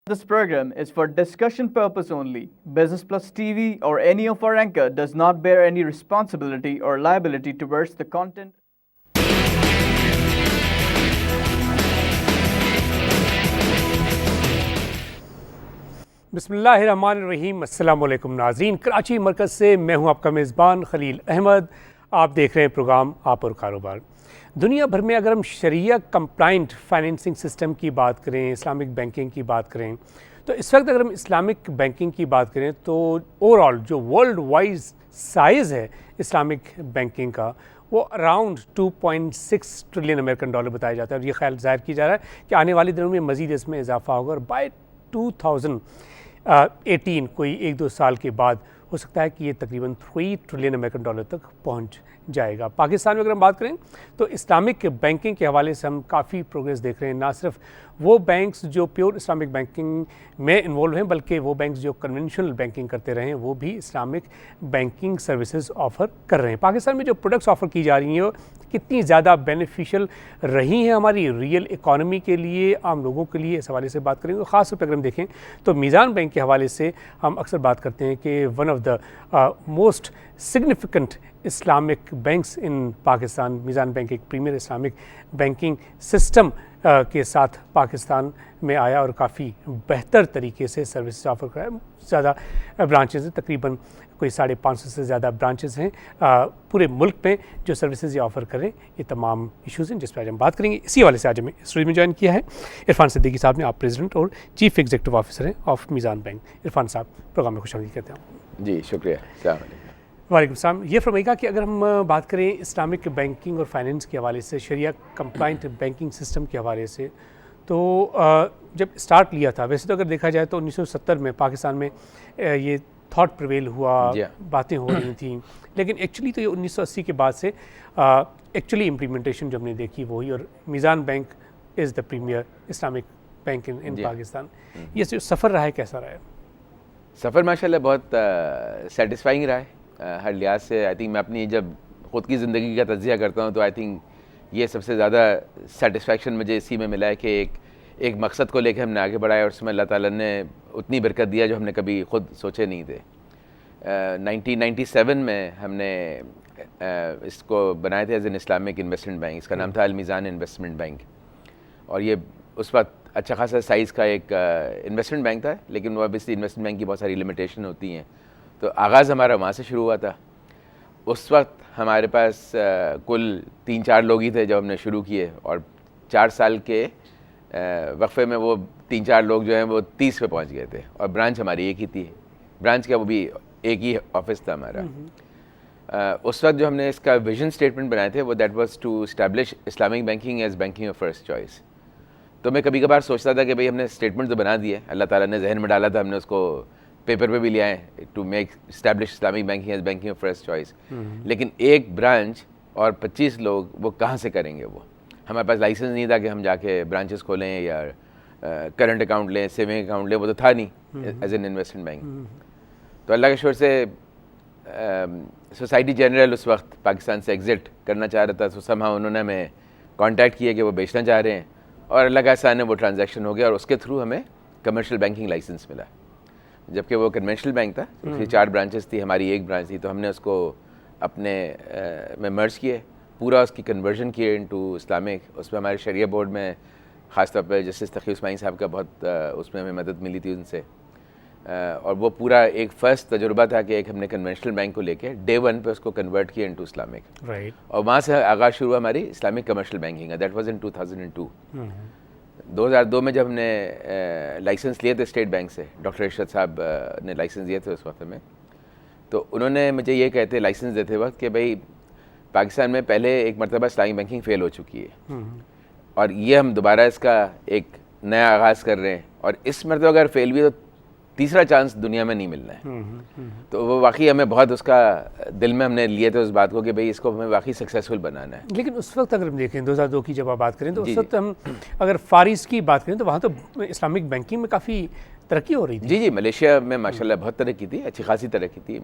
This program is for discussion purpose only. Business Plus TV or any of our anchor does not bear any responsibility or liability towards the content. बिस्मिल्लाहिर्रहमानिर्रहीम। अस्सलाम वालेकुम नाज़रीन, कराची मरकज़ से मैं हूं आपका मेज़बान खलील अहमद। आप देख रहे हैं प्रोग्राम आप और कारोबार। दुनिया भर में अगर हम शरिया कंप्लाइंट फाइनेंसिंग सिस्टम की बात करें, इस्लामिक बैंकिंग की बात करें, तो इस वक्त अगर हम इस्लामिक बैंकिंग की बात करें तो ओवरऑल जो वर्ल्ड वाइड साइज़ है इस्लामिक बैंकिंग का वो अराउंड 2.6 ट्रिलियन अमेरिकन डॉलर बताया जाता है। और ये ख्याल ज़ाहिर किया जा रहा है कि आने वाले दिनों में मज़ीद इसमें इजाफा होगा और बाय 2018 कोई 1-2 साल के बाद हो सकता है कि ये तकरीबन 3 ट्रिलियन अमेरिकन डॉलर तक पहुंच जाएगा। पाकिस्तान में अगर हम बात करें तो इस्लामिक बैंकिंग के हवाले से हम काफ़ी प्रोग्रेस देख रहे हैं। ना सिर्फ वो बैंक्स जो प्योर इस्लामिक बैंकिंग में इन्वॉल्व हैं, बल्कि वो बैंक्स जो कन्वेंशनल बैंकिंग करते रहे हैं वो भी इस्लामिक बैंकिंग सर्विसेज ऑफ़र कर रहे हैं। पाकिस्तान में जो प्रोडक्ट्स ऑफ़र की जा रही हैं वो कितनी ज़्यादा बेनिफिशियल रही हैं हमारी रियल इकॉनमी के लिए, आम लोगों के लिए, इस हवाले से बात करेंगे। ख़ास तौर पर अगर हम देखें तो मीज़ान बैंक के हवाले से हम अक्सर बात करते हैं कि one of the most significant Islamic banks in Pakistan, Meezan bank एक प्रीमियर इस्लामिक बैंकिंग सिस्टम के साथ पाकिस्तान में आया और काफ़ी बेहतर तरीके से सर्विस ऑफ़र कराया। ज़्यादा ब्रांचेज़ हैं, तकरीबन कोई 550 से ज़्यादा ब्रांचेज़ हैं पूरे मुल्क में जो सर्विसेज ये ऑफ़र करें। ये तमाम इश्यूज़ हैं जिस पर आज हम बात करेंगे। इसी वाले से आज हमें स्टूडियो में ज्वाइन किया है इरफान सिद्दीकी साहब ने। आप प्रेसिडेंट और चीफ एग्जीक्यूटिव ऑफिसर हैं ऑफ मीज़ान बैंक। इरफान साहब, प्रोग्राम में खुशामदीद कहते हैं। जी शुक्रिया। वालेकुम सलाम। ये फरमाइएगा कि अगर हम बात करें इस्लामिक बैंकिंग और फाइनेंस के हवाले से, शरिया कंप्लाइंट बैंकिंग सिस्टम के हवाले से, तो जब स्टार्ट लिया था, वैसे तो अगर देखा जाए तो 1970 में पाकिस्तान में ये थॉट प्रिवेल हुआ, बातें हो रही थी, लेकिन एक्चुअली तो ये 1980 के बाद से एक्चुअली इम्प्लीमेंटेशन जो हमने देखी वो हुई और Meezan bank is the premier Islamic bank in Pakistan. ये जो सफ़र रहा है कैसा रहा है? सफ़र माशाल्लाह बहुत सेटिस्फाइंग रहा है हर लिहाज से। आई थिंक मैं अपनी जब ख़ुद की ज़िंदगी का तज्ज़िया करता हूँ तो आई थिंक ये सबसे ज़्यादा सेटिस्फैक्शन मुझे इसी में मिला है कि एक मकसद को लेकर हमने आगे बढ़ाया और उसमें अल्लाह ताला ने उतनी बरकत दिया जो हमने कभी ख़ुद सोचे नहीं थे। 1997 में हमने इसको बनाए थे as an Islamic investment bank. इसका नाम था अल मीज़ान इन्वेस्टमेंट बैंक और ये उस वक्त अच्छा खासा साइज़ का एक इन्वेस्टमेंट बैंक था, लेकिन वो ऑब्वियसली इन्वेस्टमेंट बैंक की बहुत सारी लिमिटेशन होती हैं। तो आगाज़ हमारा वहाँ से शुरू हुआ था। उस वक्त हमारे पास कुल 3-4 लोग ही थे जब हमने शुरू किए और 4 साल के वक्फे में वो 3-4 लोग जो हैं वो 30 पे पहुँच गए थे और ब्रांच हमारी एक ही थी। ब्रांच का वो भी एक ही ऑफिस था हमारा। उस वक्त जो हमने इसका विजन स्टेटमेंट बनाए थे वो that was to establish Islamic banking as banking of first choice. तो मैं कभी कभार सोचता था कि भाई हमने स्टेटमेंट तो बना दिया, अल्लाह ताला ने जहन में डाला था, हमने उसको पेपर पे भी लिया है to make establish Islamic banking as banking of first choice, लेकिन एक ब्रांच और 25 लोग वो कहाँ से करेंगे? वो हमारे पास लाइसेंस नहीं था कि हम जाके ब्रांचेस खोलें या करंट अकाउंट लें, सेविंग अकाउंट लें, वो तो था नहीं एज एन इन्वेस्टमेंट बैंक। तो अल्लाह के शुक्र से सोसाइटी जनरल उस वक्त पाकिस्तान से एग्ज़िट करना चाह रहा था, तो समहाउ उन्होंने हमें कॉन्टैक्ट किया कि वो बेचना चाह रहे हैं और अल्लाह का एहसान है वो ट्रांजैक्शन हो गया और उसके थ्रू हमें कमर्शियल बैंकिंग लाइसेंस मिला। जबकि वो कन्वेंशनल बैंक था, उसकी 4 ब्रांचेस थी, हमारी एक ब्रांच थी, तो हमने उसको अपने में मर्ज किए, पूरा उसकी कन्वर्जन किए इनटू इस्लामिक। उसमें हमारे शरिया बोर्ड में ख़ास तौर पर जस्टिस तकी उस्मानी साहब का बहुत उसमें हमें मदद मिली थी उनसे और वो पूरा एक फ़र्स्ट तजुर्बा था कि एक हमने कन्वेंशनल बैंक को लेके डे 1 पे उसको कन्वर्ट किया इनटू इस्लामिक, राइट। और वहाँ से आगाज़ शुरू हुआ हमारी Islamic commercial banking. That was in 2002। 2002 में जब हमने लाइसेंस लिए थे स्टेट बैंक से, डॉक्टर इरशाद साहब ने लाइसेंस दिए थे उस वक्त में, तो उन्होंने मुझे ये कहते लाइसेंस देते वक्त कि भाई पाकिस्तान में पहले एक मरतबा इस्लामिक बैंकिंग फ़ेल हो चुकी है और ये हम दोबारा इसका एक नया आगाज़ कर रहे हैं और इस मरतबा अगर फेल भी तो तीसरा चांस दुनिया में नहीं मिलना है। तो वो वाकई हमें बहुत उसका दिल में हमने लिए थे उस बात को कि भाई इसको हमें वाकई सक्सेसफुल बनाना है। लेकिन उस वक्त अगर हम देखें 2002 की जब आप बात करें तो उस वक्त हम अगर फारिस की बात करें तो वहाँ तो इस्लामिक बैंकिंग में काफ़ी तरक्की हो रही थी। जी, मलेशिया में माशाल्लाह बहुत तरक्की थी, अच्छी खासी तरक्की थी,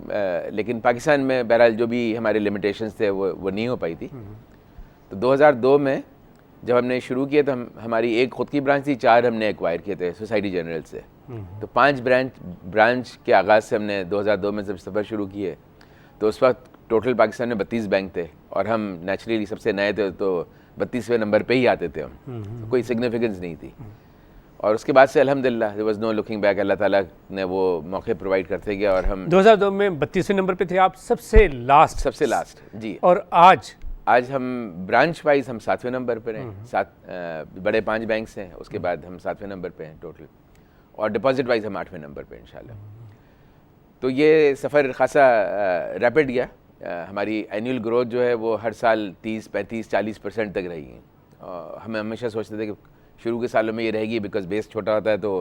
लेकिन पाकिस्तान में बहरहाल जो भी हमारे लिमिटेशंस थे वो नहीं हो पाई थी। तो 2002 में जब हमने शुरू किया तो हमारी एक खुद की ब्रांच थी, 4 हमने एक्वायर किए थे सोसाइटी जनरल से। तो 5 ब्रांच के आगाज़ से हमने 2002 में जब सफ़र शुरू किए तो उस वक्त टोटल पाकिस्तान में 32 बैंक थे और हम नेचुरली सबसे नए थे तो 32वें नंबर पे ही आते थे हम, तो कोई सिग्निफिकेंस नहीं थी। और उसके बाद से अल्हम्दुलिल्लाह there was no looking back, Allah ताला ने वो मौके प्रोवाइड करते गया और हम 2002 में 32वें नंबर पे थे आप, सबसे लास्ट जी। और आज हम ब्रांच वाइज हम 7वें नंबर पर हैं, 7 बड़े 5 बैंक्स हैं, उसके बाद हम 7वें नंबर पे हैं टोटल, और डिपॉजिट वाइज हम 8वें नंबर पे इंशाल्लाह। तो ये सफ़र खासा रैपिड गया। हमारी एनुअल ग्रोथ जो है वो हर साल 30, 35, 40% तक रही है। हम हमेशा सोचते थे कि शुरू के सालों में ये रहेगी बिकॉज बेस छोटा होता है तो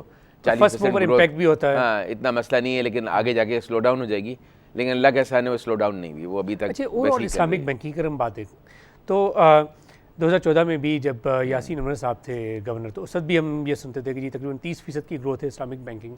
40% इम्पैक्ट भी होता है। हाँ, इतना मसला नहीं है, लेकिन आगे जाके स्लो डाउन हो जाएगी, लेकिन अल्लाह के एहसान है वो स्लो डाउन नहीं हुई, वो अभी तक। अच्छा, ओवरऑल इस्लामिक बैंकिंग की हम बात देखें तो 2014 में भी जब यासीन उमर साहब थे गवर्नर, तो उस वक्त भी हम ये सुनते थे कि जी तकरीबन 30% की ग्रोथ है इस्लामिक बैंकिंग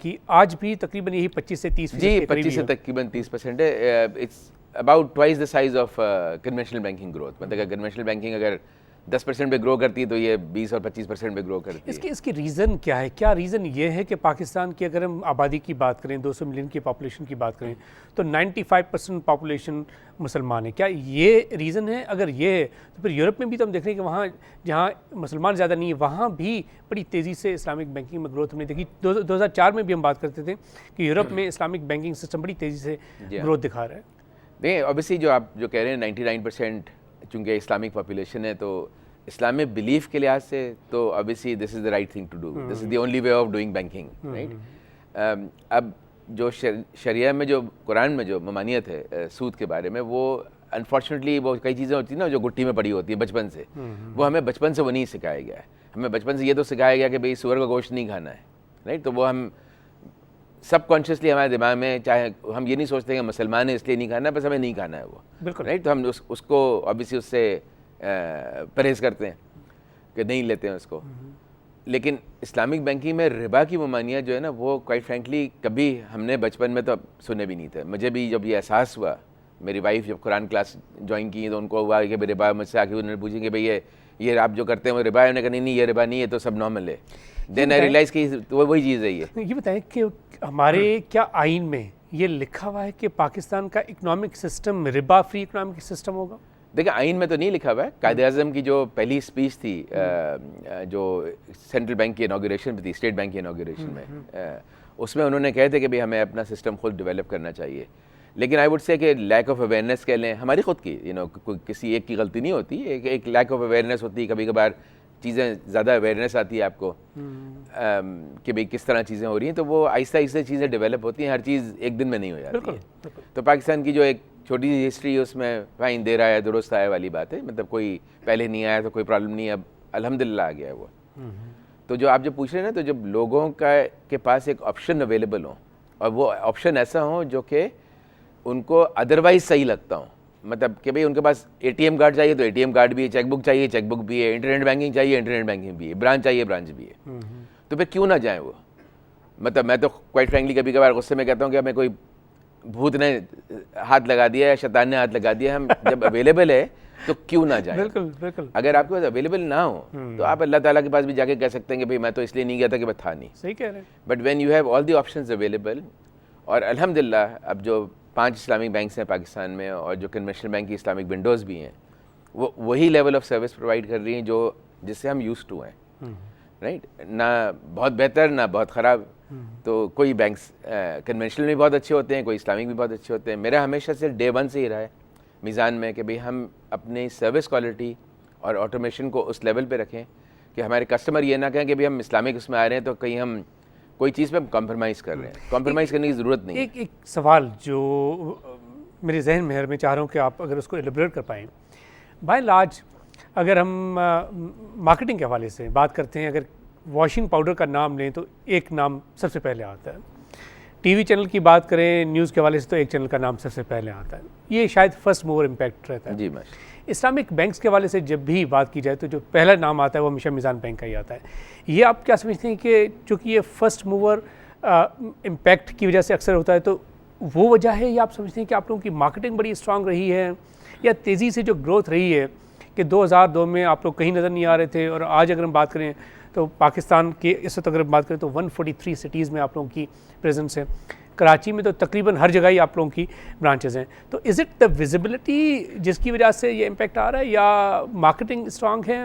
की। आज भी तकरीबन यही 25 से 30% जी, 25 से तकरीबन 30% है। It's about twice the size of conventional banking growth. मतलब कन्वेंशनल बैंकिंग अगर 10% पे ग्रो करती है तो ये 20 और 25% पे ग्रो करती है। इसकी रीज़न क्या है? क्या रीज़न ये है कि पाकिस्तान की अगर हम आबादी की बात करें, 200 मिलियन की पॉपुलेशन की बात करें, तो 95% पॉपुलेशन मुसलमान है। क्या ये रीज़न है? अगर ये है तो फिर यूरोप में भी तो हम देख रहे हैं कि वहाँ जहाँ मुसलमान ज़्यादा नहीं है वहाँ भी बड़ी तेज़ी से इस्लामिक बैंकिंग में ग्रोथ हमने देखी। 2004 में भी हम बात करते थे कि यूरोप में इस्लामिक बैंकिंग सिस्टम बड़ी तेज़ी से ग्रोथ दिखा रहा है। नहीं, ऑब्वियसली जो आप जो कह रहे हैं 99% चूँकि इस्लामिक पॉपुलेशन है, तो इस्लामिक बिलीफ के लिहाज से तो obviously this is the right thing to do, this is the only way of doing banking, right. अब जो शरिया में जो कुरान में जो ममानियत है सूद के बारे में, वो अनफॉर्चुनेटली वो कई चीज़ें होती हैं ना जो गुट्टी में पड़ी होती है बचपन से, वो हमें बचपन से वो नहीं सिखाया गया है। हमें बचपन से ये तो सिखाया गया कि भाई सूअर का गोश्त नहीं खाना है, राइट। तो वो हम सबकॉन्शियसली हमारे दिमाग में, चाहे हम ये नहीं सोचते कि मुसलमान है इसलिए नहीं खाना, बस हमें नहीं खाना है वो, बिल्कुल, राइट। तो हम उसको ऑब्वियसली उससे परहेज़ करते हैं कि नहीं लेते हैं उसको। लेकिन इस्लामिक बैंकिंग में रिबा की ममानियत जो है ना, वो क्वाइट फ्रैंकली कभी हमने बचपन में तो सुने भी नहीं थे। मुझे भी जब ये एहसास हुआ, मेरी वाइफ जब कुरान क्लास ज्वाइन की तो उनको हुआ कि रिबा, मुझसे आके उन्होंने पूछी कि भाई ये आप जो करते हैं वो रिबा है? उन्होंने कहा नहीं ये रिबा नहीं है, तो सब नॉर्मल है। देन आई रियलाइज़ कि वो वही चीज़ है। ये बताएं कि हमारे क्या आइन में ये लिखा हुआ है कि पाकिस्तान का economic system Riba free economic system होगा? देखिए, आइन में तो नहीं लिखा हुआ है। कायदे-ए-आज़म की जो पहली स्पीच थी जो सेंट्रल बैंक की इनॉग्रेशन पे थी, स्टेट बैंक की इनॉग्रेशन में, उसमें उन्होंने कहे थे कि भाई हमें अपना सिस्टम खुद डेवलप करना चाहिए। लेकिन आई वुड से कि लैक ऑफ अवेयरनेस कह लें, हमारी खुद की, किसी एक की गलती नहीं होती, एक लैक ऑफ अवेयरनेस होती है। कभी कभार चीज़ें ज़्यादा अवेयरनेस आती है आपको कि भाई किस तरह चीज़ें हो रही हैं, तो वो आहिस्ता आहिस्ता चीज़ें डेवलप होती हैं। हर चीज़ एक दिन में नहीं हो जाती है। तो पाकिस्तान की जो एक छोटी सी हिस्ट्री है उसमें फाइन दे रहा है, दुरुस्त आया वाली बात है। मतलब कोई पहले नहीं आया तो कोई प्रॉब्लम नहीं है, अब अल्हम्दुलिल्लाह आ गया है वो। तो जो आप जो पूछ रहे हैं ना, तो जब लोगों के पास एक ऑप्शन अवेलेबल हो और वो ऑप्शन ऐसा हो जो कि उनको अदरवाइज सही लगता हो, मतलब कि भाई उनके पास ATM कार्ड चाहिए तो ATM कार्ड भी है, चेकबुक चाहिए चेकबुक भी है, इंटरनेट बैंकिंग चाहिए इंटरनेट बैंकिंग भी है, ब्रांच चाहिए ब्रांच भी है, तो फिर क्यों ना जाए वो। मतलब मैं तो क्वाइट फ्रैंकली कभी कभार गुस्से में कहता हूँ कि हमें कोई भूत ने हाथ लगा दिया या शैतान ने हाथ लगा दिया, हम जब अवेलेबल है तो क्यों ना जाए। बिल्कुल बिल्कुल। अगर आपके पास अवेलेबल ना हो तो आप अल्लाह ताला के पास भी जाके कह सकते हैं कि भाई मैं तो इसलिए नहीं गया था कि मैं था नहीं। सही कह रहे हैं। But when you have all the options available, और अल्हम्दुलिल्लाह अब जो 5 इस्लामिक बैंक्स हैं पाकिस्तान में और जो कन्वेंशनल बैंक की इस्लामिक विंडोज़ भी हैं, वो वही लेवल ऑफ सर्विस प्रोवाइड कर रही हैं जो जिससे हम यूज्ड टू हैं, राइट। ना बहुत बेहतर ना बहुत ख़राब। तो कोई बैंक्स कन्वेंशनल भी बहुत अच्छे होते हैं, कोई इस्लामिक भी बहुत अच्छे होते हैं। मेरा हमेशा से डे 1 से ही रहा है मीज़ान में कि भाई हम अपनी सर्विस क्वालिटी और ऑटोमेशन को उस लेवल पे रखें कि हमारे कस्टमर ये ना कहें कि भाई हम इस्लामिक उसमें आ रहे हैं तो कहीं हम कोई चीज़ पे कॉम्प्रोमाइज़ कर रहे हैं। कॉम्प्रोमाइज़ करने की ज़रूरत नहीं है। एक सवाल जो मेरे जहन में है, मैं चाह रहा हूँ कि आप अगर उसको एलिब्रेट कर पाएँ। बाय लार्ज अगर हम मार्केटिंग के हवाले से बात करते हैं, अगर वॉशिंग पाउडर का नाम लें तो एक नाम सबसे पहले आता है। टीवी चैनल की बात करें न्यूज़ के हवाले से तो एक चैनल का नाम सबसे पहले आता है। ये शायद फर्स्ट मूवर इम्पैक्ट रहता है। जी। इस्लामिक बैंक्स के हवाले से जब भी बात की जाए तो जो पहला नाम आता है वो हमेशा मीज़ान बैंक का ही आता है। ये आप क्या समझते हैं कि चूँकि ये फर्स्ट मूवर इम्पैक्ट की वजह से अक्सर होता है, तो वो वजह है, या आप समझते हैं कि आप लोगों की मार्केटिंग बड़ी स्ट्रांग रही है, या तेज़ी से जो ग्रोथ रही है कि 2002 में आप लोग कहीं नज़र नहीं आ रहे थे, और आज अगर हम बात करें तो पाकिस्तान के इस वक्त अगर हम बात करें तो 143 सिटीज़ में आप लोगों की प्रेजेंस है। कराची में तो तकरीबन हर जगह ही आप लोगों की ब्रांचेज़ हैं। तो इज़ इट द विजिबिलिटी जिसकी वजह से ये इम्पैक्ट आ रहा है, या मार्केटिंग स्ट्रांग है?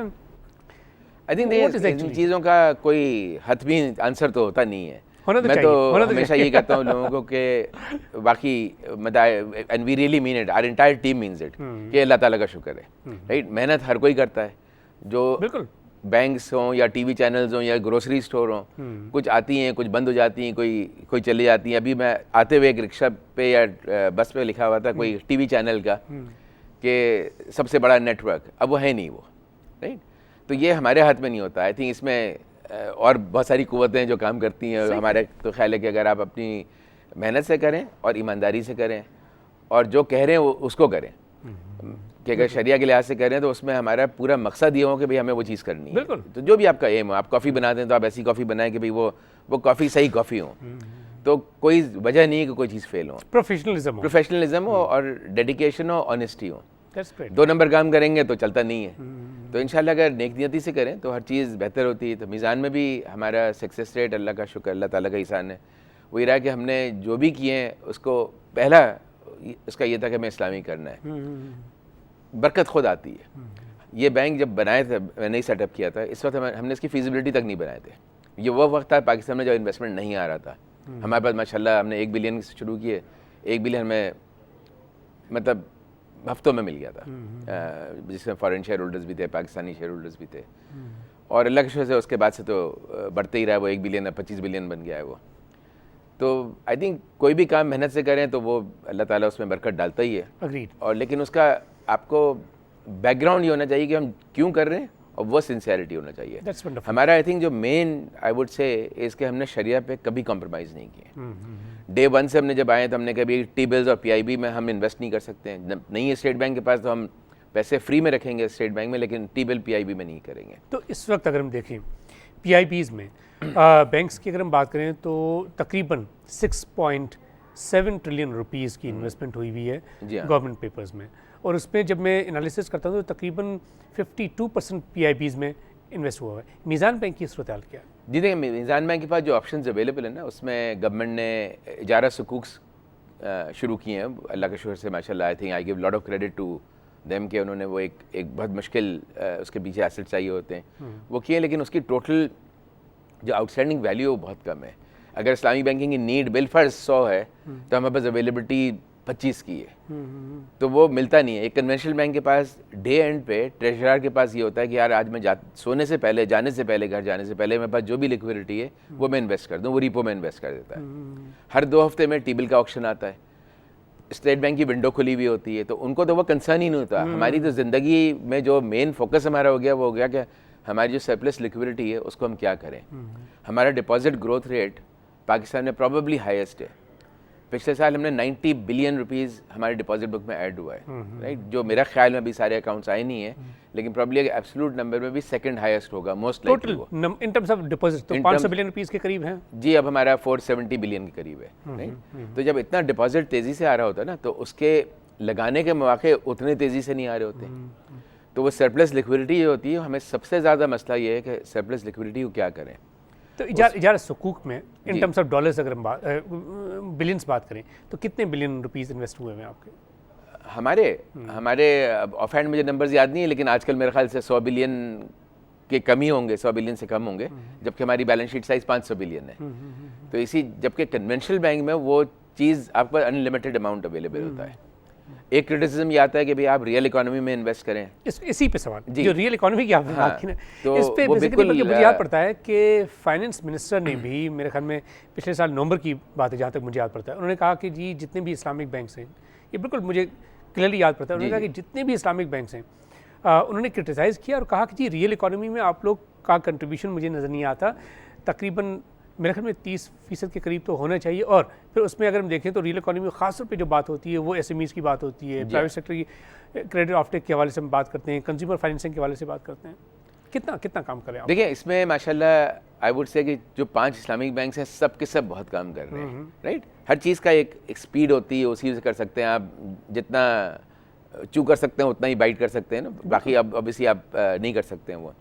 आई थिंक इन चीज़ों का कोई हतमी आंसर तो होता नहीं है। मैं तो हमेशा ये कहता हूँ लोगों को कि बाकी मतलब and we really mean it, our entire team means it, कि अल्लाह ताला का शुक्र है, राइट। मेहनत हर कोई करता है, जो बिल्कुल बैंक्स हों या टीवी चैनल्स हों या ग्रोसरी स्टोर हों, कुछ आती हैं, कुछ बंद हो जाती हैं, कोई चली जाती हैं। अभी मैं आते हुए एक रिक्शा पे या बस पे लिखा हुआ था कोई टीवी चैनल का कि सबसे बड़ा नेटवर्क, अब वो है नहीं वो, राइट। तो ये हमारे हाथ में नहीं होता। आई थिंक इसमें और बहुत सारी कुव्वतें जो काम करती हैं। हमारे तो ख्याल है कि अगर आप अपनी मेहनत से करें और ईमानदारी से करें और जो कह रहे हैं वो उसको करें, कि अगर शरिया के लिहाज से करें तो उसमें हमारा पूरा मकसद ये हो कि भाई हमें वो चीज़ करनी है। बिल्कुल। तो जो भी आपका एम हो, आप कॉफ़ी बनाते हैं तो आप ऐसी कॉफ़ी बनाएं कि भाई वो कॉफ़ी सही कॉफ़ी हो, तो कोई वजह नहीं है कि कोई चीज़ फेल हो। प्रोफेशनलिज्म हो और डेडिकेशन हो, ऑनेस्टी हो। 2 नंबर काम करेंगे तो चलता नहीं है। तो इंशाल्लाह अगर नेक नियति से करें तो हर चीज़ बेहतर होती है। तो मीज़ान में भी हमारा सक्सेस रेट अल्लाह का शुक्र, अल्लाह ताला का एहसान है, वो ये रहा कि हमने जो भी किए हैं उसको पहला उसका ये था कि हमें इस्लामी करना है। बरकत खुद आती है। ये बैंक जब बनाए थे, मैंने ही सेटअप किया था, इस वक्त हमने इसकी फिजिबिलिटी तक नहीं बनाए थे। ये वो वक्त था पाकिस्तान में जब इन्वेस्टमेंट नहीं आ रहा था। हमारे पास माशाल्लाह हमने 1 बिलियन से शुरू किए, 1 बिलियन हमें मतलब हफ्तों में मिल गया था, जिसमें फॉरेन शेयर होल्डर्स भी थे, पाकिस्तानी शेयर होल्डर्स भी थे, और अल्लाह के शुक्र से उसके बाद से तो बढ़ते ही रहा। वो 1 बिलियन 25 बिलियन बन गया है वो। तो आई थिंक कोई भी काम मेहनत से करें तो वो अल्लाह ताला उसमें बरकत डालता ही है। Agreed. और लेकिन उसका आपको बैकग्राउंड ये होना चाहिए कि हम क्यों कर रहे हैं, और वो सिंसियरिटी होना चाहिए। That's wonderful. हमारा आई थिंक जो मेन आई वुड से इसके हमने शरिया पे कभी कॉम्प्रोमाइज़ नहीं किए। डे 1 से हमने जब आए तो हमने कभी टी बिल्स और PIB में हम इन्वेस्ट नहीं कर सकते हैं। नहीं है स्टेट बैंक के पास तो हम पैसे फ्री में रखेंगे स्टेट बैंक में, लेकिन टी बिल PIB में नहीं करेंगे। तो इस वक्त अगर हम देखें PIBs में बैंक्स की अगर हम बात करें तो तकरीबन 6.7 ट्रिलियन रुपीज़ की इन्वेस्टमेंट हुई है गवर्नमेंट पेपर्स में, और उसमें जब मैं एनालिसिस करता हूँ तो तकरीबन 52% PIBs में इन्वेस्ट हुआ है। मीज़ान बैंक की सूरत हाल क्या है? जी देखिए, मीज़ान बैंक के पास जो ऑप्शंस अवेलेबल है ना, उसमें गवर्नमेंट ने इजारा सुकूक्स शुरू किए हैं अल्लाह के शुक्र से माशाल्लाह। I think I give lot of credit to them कि उन्होंने वो एक बहुत मुश्किल उसके पीछे एसेट चाहिए होते हैं वो किए, लेकिन उसकी टोटल जो आउटस्टैंडिंग वैल्यू वो बहुत कम है। अगर इस्लामी बैंकिंग की नीड बिल फर्ज 100 है तो हमारे पास अवेलेबिलिटी 25 की है, तो वो मिलता नहीं है। एक कन्वेंशनल बैंक के पास डे एंड पे ट्रेजरर के पास ये होता है कि यार आज मैं सोने से पहले, जाने से पहले, घर जाने से पहले मेरे पास जो भी लिक्विडिटी है वो मैं इन्वेस्ट कर दूँ, वो रिपो में इन्वेस्ट कर देता है। हर 2 हफ्ते में टी बिल का ऑक्शन आता है, स्टेट बैंक की विंडो खुली हुई होती है, तो उनको तो वो कंसर्न ही नहीं होता। हमारी तो ज़िंदगी में जो मेन फोकस हमारा हो गया वो हो गया कि हमारी जो सरप्लस लिक्विडिटी है उसको हम क्या करें। हमारा डिपॉजिट ग्रोथ रेट पाकिस्तान में प्रॉबेबली हाईएस्ट है। पिछले साल हमने 90 बिलियन रुपीस हमारे डिपॉजिट बुक में ऐड हुआ है, राइट, जो मेरा ख्याल में अभी सारे अकाउंट्स आए नहीं है, लेकिन प्रॉब्ली एब्सोल्यूट नंबर में भी सेकंड हाईएस्ट होगा most likely in terms of deposit. तो 500 बिलियन रुपीस के करीब हैं जी। अब हमारा 470 बिलियन के करीब है, राइट। तो जब इतना डिपॉजिट तेज़ी से आ रहा होता है ना, तो उसके लगाने के मौके उतने तेज़ी से नहीं आ रहे होते। तो वो सरप्लस लिक्विडिटी जो होती है, हमें सबसे ज़्यादा मसला ये है कि सरप्लस लिक्विडिटी को क्या करें। तो इजारा सुकूक में इन टर्म्स ऑफ डॉलर्स अगर हम बिलियंस बात करें तो कितने बिलियन रुपीस इन्वेस्ट हुए हैं आपके? हमारे ऑफ हैंड मुझे नंबर्स याद नहीं है, लेकिन आजकल मेरे ख्याल से 100 बिलियन के कम ही होंगे, 100 बिलियन से कम होंगे, जबकि हमारी बैलेंस शीट साइज 500 बिलियन है। तो इसी जबकि कन्वेंशनल बैंक में वो चीज़ आपको अनलिमिटेड अमाउंट अवेलेबल होता है। एक क्रिटिसिज्म ये आता है कि भाई आप रियल इकोनॉमी में इन्वेस्ट करें। इसी पे सवाल जो रियल इकोनॉमी की आपने बात की ना, तो इस पे बेसिकली मुझे याद पड़ता है कि फाइनेंस मिनिस्टर ने भी, मेरे ख्याल में पिछले साल नवंबर की बात है जहाँ तक मुझे याद पड़ता है, उन्होंने कहा कि जी जितने भी इस्लामिक बैंक्स हैं, ये बिल्कुल मुझे क्लियरली याद पड़ता है, उन्होंने कहा कि जितने भी इस्लामिक बैंक्स हैं उन्होंने क्रिटिसाइज़ किया और कहा कि जी रियल इकोनॉमी में आप लोग का कंट्रीब्यूशन मुझे नज़र नहीं आता, तकरीबन मेरे ख्याल में 30% के करीब तो होना चाहिए। और फिर उसमें अगर हम देखें तो रियल इकोनॉमी में खासतौर पे जो बात होती है वो SMEs की बात होती है, प्राइवेट सेक्टर की क्रेडिट ऑफटेक के हवाले से हम बात करते हैं, कंज्यूमर फाइनेंसिंग के हवाले से बात करते हैं। कितना काम करें आप? देखिए, इसमें माशाल्लाह आई वुड से कि जो 5 इस्लामिक बैंक्स हैं सब के सब बहुत काम कर रहे हैं, राइट। हर चीज़ का एक स्पीड होती है, उसी से कर सकते हैं आप। जितना चू कर सकते हैं उतना ही बाइट कर सकते हैं ना, बाकी अब ऑब्वियसली आप नहीं कर सकते हैं वो।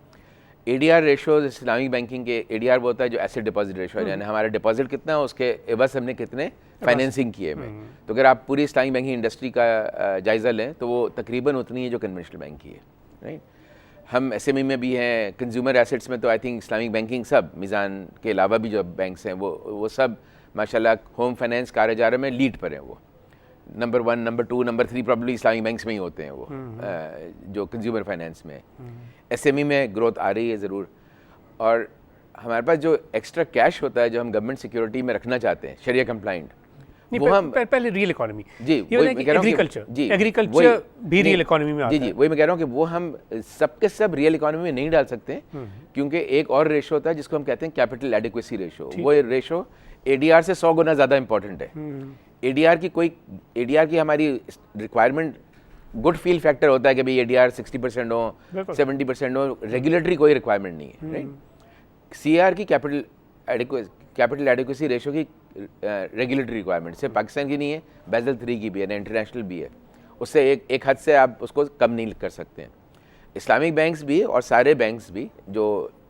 ADR रेशो इस्लामिक बैंकिंग के, ADR वो होता है जो एसेट डिपॉजिट रेशो है, यानी हमारा डिपॉजिट कितना है उसके एवज हमने कितने फाइनेंसिंग किए में। तो अगर आप पूरी इस्लामिक बैंकिंग इंडस्ट्री का जायज़ा लें तो वो तकरीबन उतनी है जो कन्वेंशनल बैंक की है, राइट। हम SME में भी हैं, कंज्यूमर एसेट्स में तो आई थिंक इस्लामिक बैंकिंग सब मीज़ान के अलावा भी जो बैंक्स हैं वो सब माशाल्लाह होम फाइनेंस कारजारा में लीड पर हैं। वो number 1, number 2, number 3 probably Islamic banks में ही होते हैं वो, जो कंज्यूमर फाइनेंस में। SME में ग्रोथ आ रही है ज़रूर, और हमारे पास जो एक्स्ट्रा कैश होता है जो हम गवर्नमेंट सिक्योरिटी में रखना चाहते हैं शरिया कंप्लाइंट, वो हम पहले रियल इकोनॉमी, जी एग्रीकल्चर भी रियल इकोनॉमी में आता है। जी वही मैं कह रहा हूँ कि वो हम सबके सब रियल इकोनॉमी में नहीं डाल सकते, क्योंकि एक और रेशो होता है जिसको हम कहते हैं कैपिटल एडिक्वेसी रेशो। वो रेशो ADR से 100 गुना ज़्यादा इंपॉर्टेंट है। ADR की हमारी रिक्वायरमेंट गुड फील फैक्टर होता है कि भाई ADR 60% हो, 70% हो, रेगुलेटरी कोई रिक्वायरमेंट नहीं है, राइट। CAR की कैपिटल एडिक्वेसी रेशो की रेगुलेटरी रिक्वायरमेंट सिर्फ पाकिस्तान की नहीं है, बेज़ल 3 की भी है, इंटरनेशनल भी है। उससे एक हद से आप उसको कम नहीं कर सकते हैं। इस्लामिक बैंक्स भी और सारे बैंक्स भी जो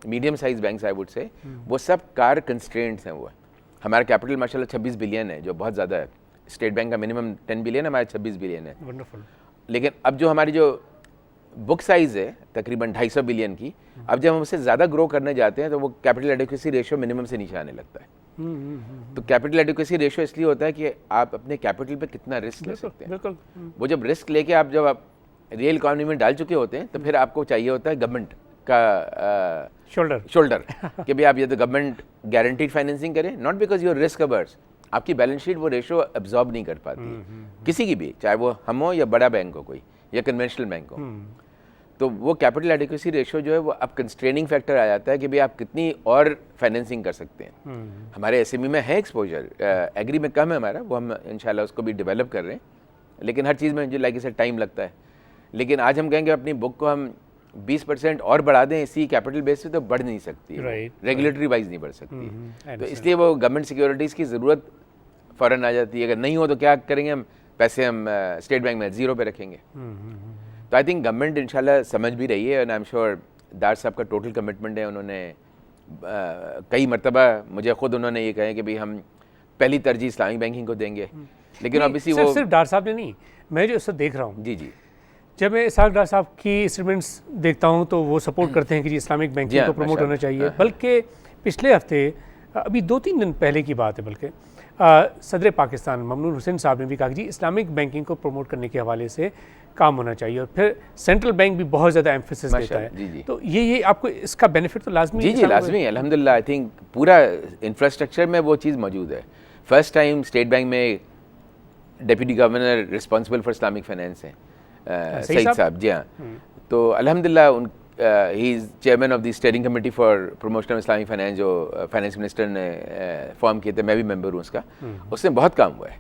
medium size banks I would say, वो सब कार कंस्ट्रेंट्स हैं। वो हमारा कैपिटल माशाल्लाह 26 बिलियन है, जो बहुत ज़्यादा है। स्टेट बैंक का मिनिमम 10 बिलियन, हमारा 26 बिलियन है। वंडरफुल। लेकिन अब जो हमारी जो बुक साइज़ है तकरीबन 250 बिलियन की, अब जब हम उससे ज़्यादा ग्रो करने जाते हैं तो वो कैपिटल एडिक्वेसी रेशो मिनिमम से नीचे आने लगता है। तो कैपिटल एडिक्वेसी रेशो इसलिए होता है कि आप अपने कैपिटल पे कितना रिस्क ले सकते हैं। बिल्कुल। वो जब रिस्क लेके आप रियल इकोनॉमी में डाल चुके होते हैं तो फिर आपको चाहिए होता है गवर्नमेंट का शोल्डर कि भाई आप ये तो गवर्नमेंट गारंटीड फाइनेंसिंग करें, not because your risk ours. आपकी बैलेंस शीट वो रेशो एब्जॉर्ब नहीं कर पाती किसी की भी, चाहे वो हम हो या बड़ा बैंक हो कोई, या कन्वेंशनल बैंक हो। तो वो कैपिटल एडिक्वेसी रेशो जो है वो अब कंस्ट्रेनिंग फैक्टर आ जाता है कि भाई आप कितनी और फाइनेंसिंग कर सकते हैं। हमारे SME में है एक्सपोजर, एग्री में कम है हमारा, वो हम इंशाल्लाह उसको भी डेवलप कर रहे हैं, लेकिन हर चीज़ में जो लाइक इसे टाइम लगता है। लेकिन आज हम कहेंगे अपनी बुक को हम 20% और बढ़ा दें इसी कैपिटल बेस से, तो बढ़ नहीं सकती, रेगुलेटरी वाइज नहीं बढ़ सकती। तो इसलिए वो गवर्नमेंट सिक्योरिटीज़ की ज़रूरत फ़ौरन आ जाती है। अगर नहीं हो तो क्या करेंगे हम, पैसे हम स्टेट बैंक में 0 पे रखेंगे। तो आई थिंक गवर्नमेंट इंशाल्लाह समझ भी रही है, एंड आई एम श्योर दार साहब का टोटल कमिटमेंट है। उन्होंने कई मरतबा मुझे खुद उन्होंने ये कहा कि भाई हम पहली तरजीह इस्लामिक बैंकिंग को देंगे। लेकिन ऑब्वियसली वो सिर्फ डार साहब ने नहीं, मैं जो इससे देख रहा हूँ, जी जब मैं इसाक डार साहब की स्टेटमेंट्स देखता हूँ तो वो सपोर्ट करते हैं कि जी इस्लामिक बैंकिंग को प्रमोट होना चाहिए। बल्कि पिछले हफ्ते, अभी 2-3 दिन पहले की बात है, बल्कि सदर पाकिस्तान ममनून हुसैन साहब ने भी कहा कि जी इस्लामिक बैंकिंग को प्रमोट करने के हवाले से काम होना चाहिए, और फिर सेंट्रल बैंक भी बहुत ज़्यादा एम्फेसिस देता है। तो ये आपको इसका बेनिफिट तो लाजमी जी लाजमी है। अल्हम्दुलिल्लाह आई थिंक पूरा इंफ्रास्ट्रक्चर में वो चीज़ मौजूद है। फर्स्ट टाइम स्टेट बैंक में deputy governor responsible for Islamic finance हैं सईद साहब, जी हाँ। तो अल्हम्दुलिल्लाह he is chairman of the steering committee for promotion of Islamic finance, जो फाइनेंस मिनिस्टर ने फॉर्म किए थे, मैं भी मेंबर हूँ उसका। उसमें बहुत काम हुआ है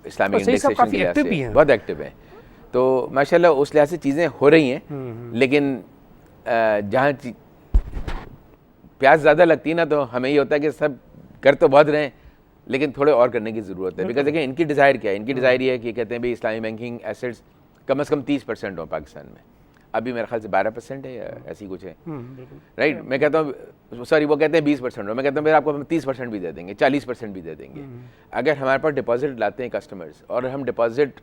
इस्लामिक इंडेक्सेशन के लिहाज से, बहुत एक्टिव है। तो माशाल्लाह उस लिहाज से चीज़ें हो रही हैं। लेकिन जहाँ प्यास ज़्यादा लगती है ना, तो हमें ये होता है कि सब कर तो बहुत रहे हैं, लेकिन थोड़े और करने की ज़रूरत है। बिकॉज देखिए इनकी डिज़ायर क्या है, इनकी डिज़ायर ये है कि कहते हैं भाई इस्लामिक बैंकिंग एसेट्स कम से कम 30% हो पाकिस्तान में। अभी मेरे ख्याल से 12% है या ऐसी कुछ है, राइट। मैं कहता हूँ सॉरी, वो कहते हैं 20% हो, मैं कहता हूँ फिर आपको हम 30% भी दे देंगे, 40% भी दे देंगे। अगर हमारे पास डिपॉजिट लाते हैं कस्टमर्स और हम डिपॉजिट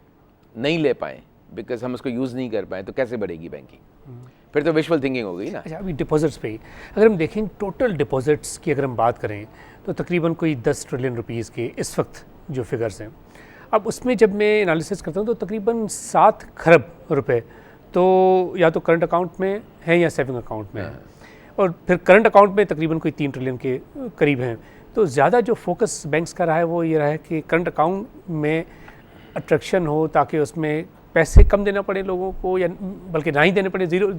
नहीं ले पाएँ बिकॉज हम उसको यूज़ नहीं कर पाए, तो कैसे बढ़ेगी बैंकिंग? फिर तो विजुअल थिंकिंग हो गई ना। अच्छा, अभी डिपॉजिट्स पे अगर हम देखें, टोटल डिपॉजिट्स की अगर हम बात करें तो तकरीबन कोई 10 ट्रिलियन रुपीज़ के इस वक्त जो फिगर्स हैं। अब उसमें जब मैं एनालिसिस करता हूँ तो तकरीबन 7 खरब रुपए तो या तो करंट अकाउंट में है या सेविंग अकाउंट में है, और फिर करंट अकाउंट में तकरीबन कोई 3 ट्रिलियन के करीब हैं। तो ज़्यादा जो फोकस बैंक्स का रहा है वो ये रहा है कि करंट अकाउंट में अट्रैक्शन हो, ताकि उसमें पैसे कम देना पड़े लोगों को, या बल्कि ना ही देने पड़े, ज़ीरो।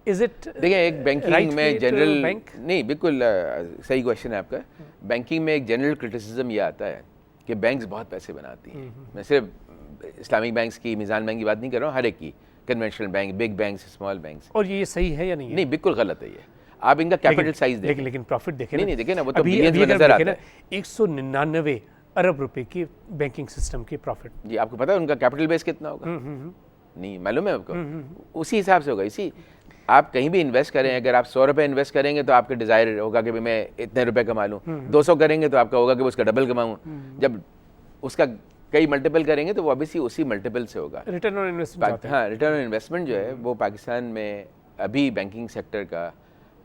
Is it? देखिए एक बैंकिंग में जनरल नहीं, बिल्कुल सही क्वेश्चन है आपका। बैंकिंग में एक जनरल क्रिटिसिज्म ये आता है कि बैंक्स बहुत पैसे बनाती हैं। मैं सिर्फ इस्लामिक बैंक्स की, मीज़ान बैंक की बात नहीं कर रहा हूँ, हर एक की, conventional bank, big banks, small banks. और ये सही है या नहीं है? नहीं, बिल्कुल गलत है ये। आप इनका कैपिटल साइज देखें, लेकिन प्रॉफिट देखें, नहीं देखें ना, वो तो बिलियंस में नजर आता है। 199 अरब रुपए की बैंकिंग सिस्टम की प्रॉफिट। जी, आपको पता है उनका कैपिटल बेस कितना होगा? नहीं मालूम है आपको? उसी हिसाब से होगा। इसी आप कहीं भी इन्वेस्ट करें, अगर आप 100 रुपये इन्वेस्ट करेंगे तो आपका डिज़ायर होगा कि भाई मैं इतने रुपए कमा लूँ। 200 करेंगे तो आपका होगा कि उसका डबल कमाऊँ। जब उसका कई मल्टीपल करेंगे तो वो ऑब्वियसली उसी मल्टीपल से होगा। रिटर्न ऑन इन्वेस्टमेंट, हाँ, रिटर्न ऑन इन्वेस्टमेंट जो है वो पाकिस्तान में अभी बैंकिंग सेक्टर का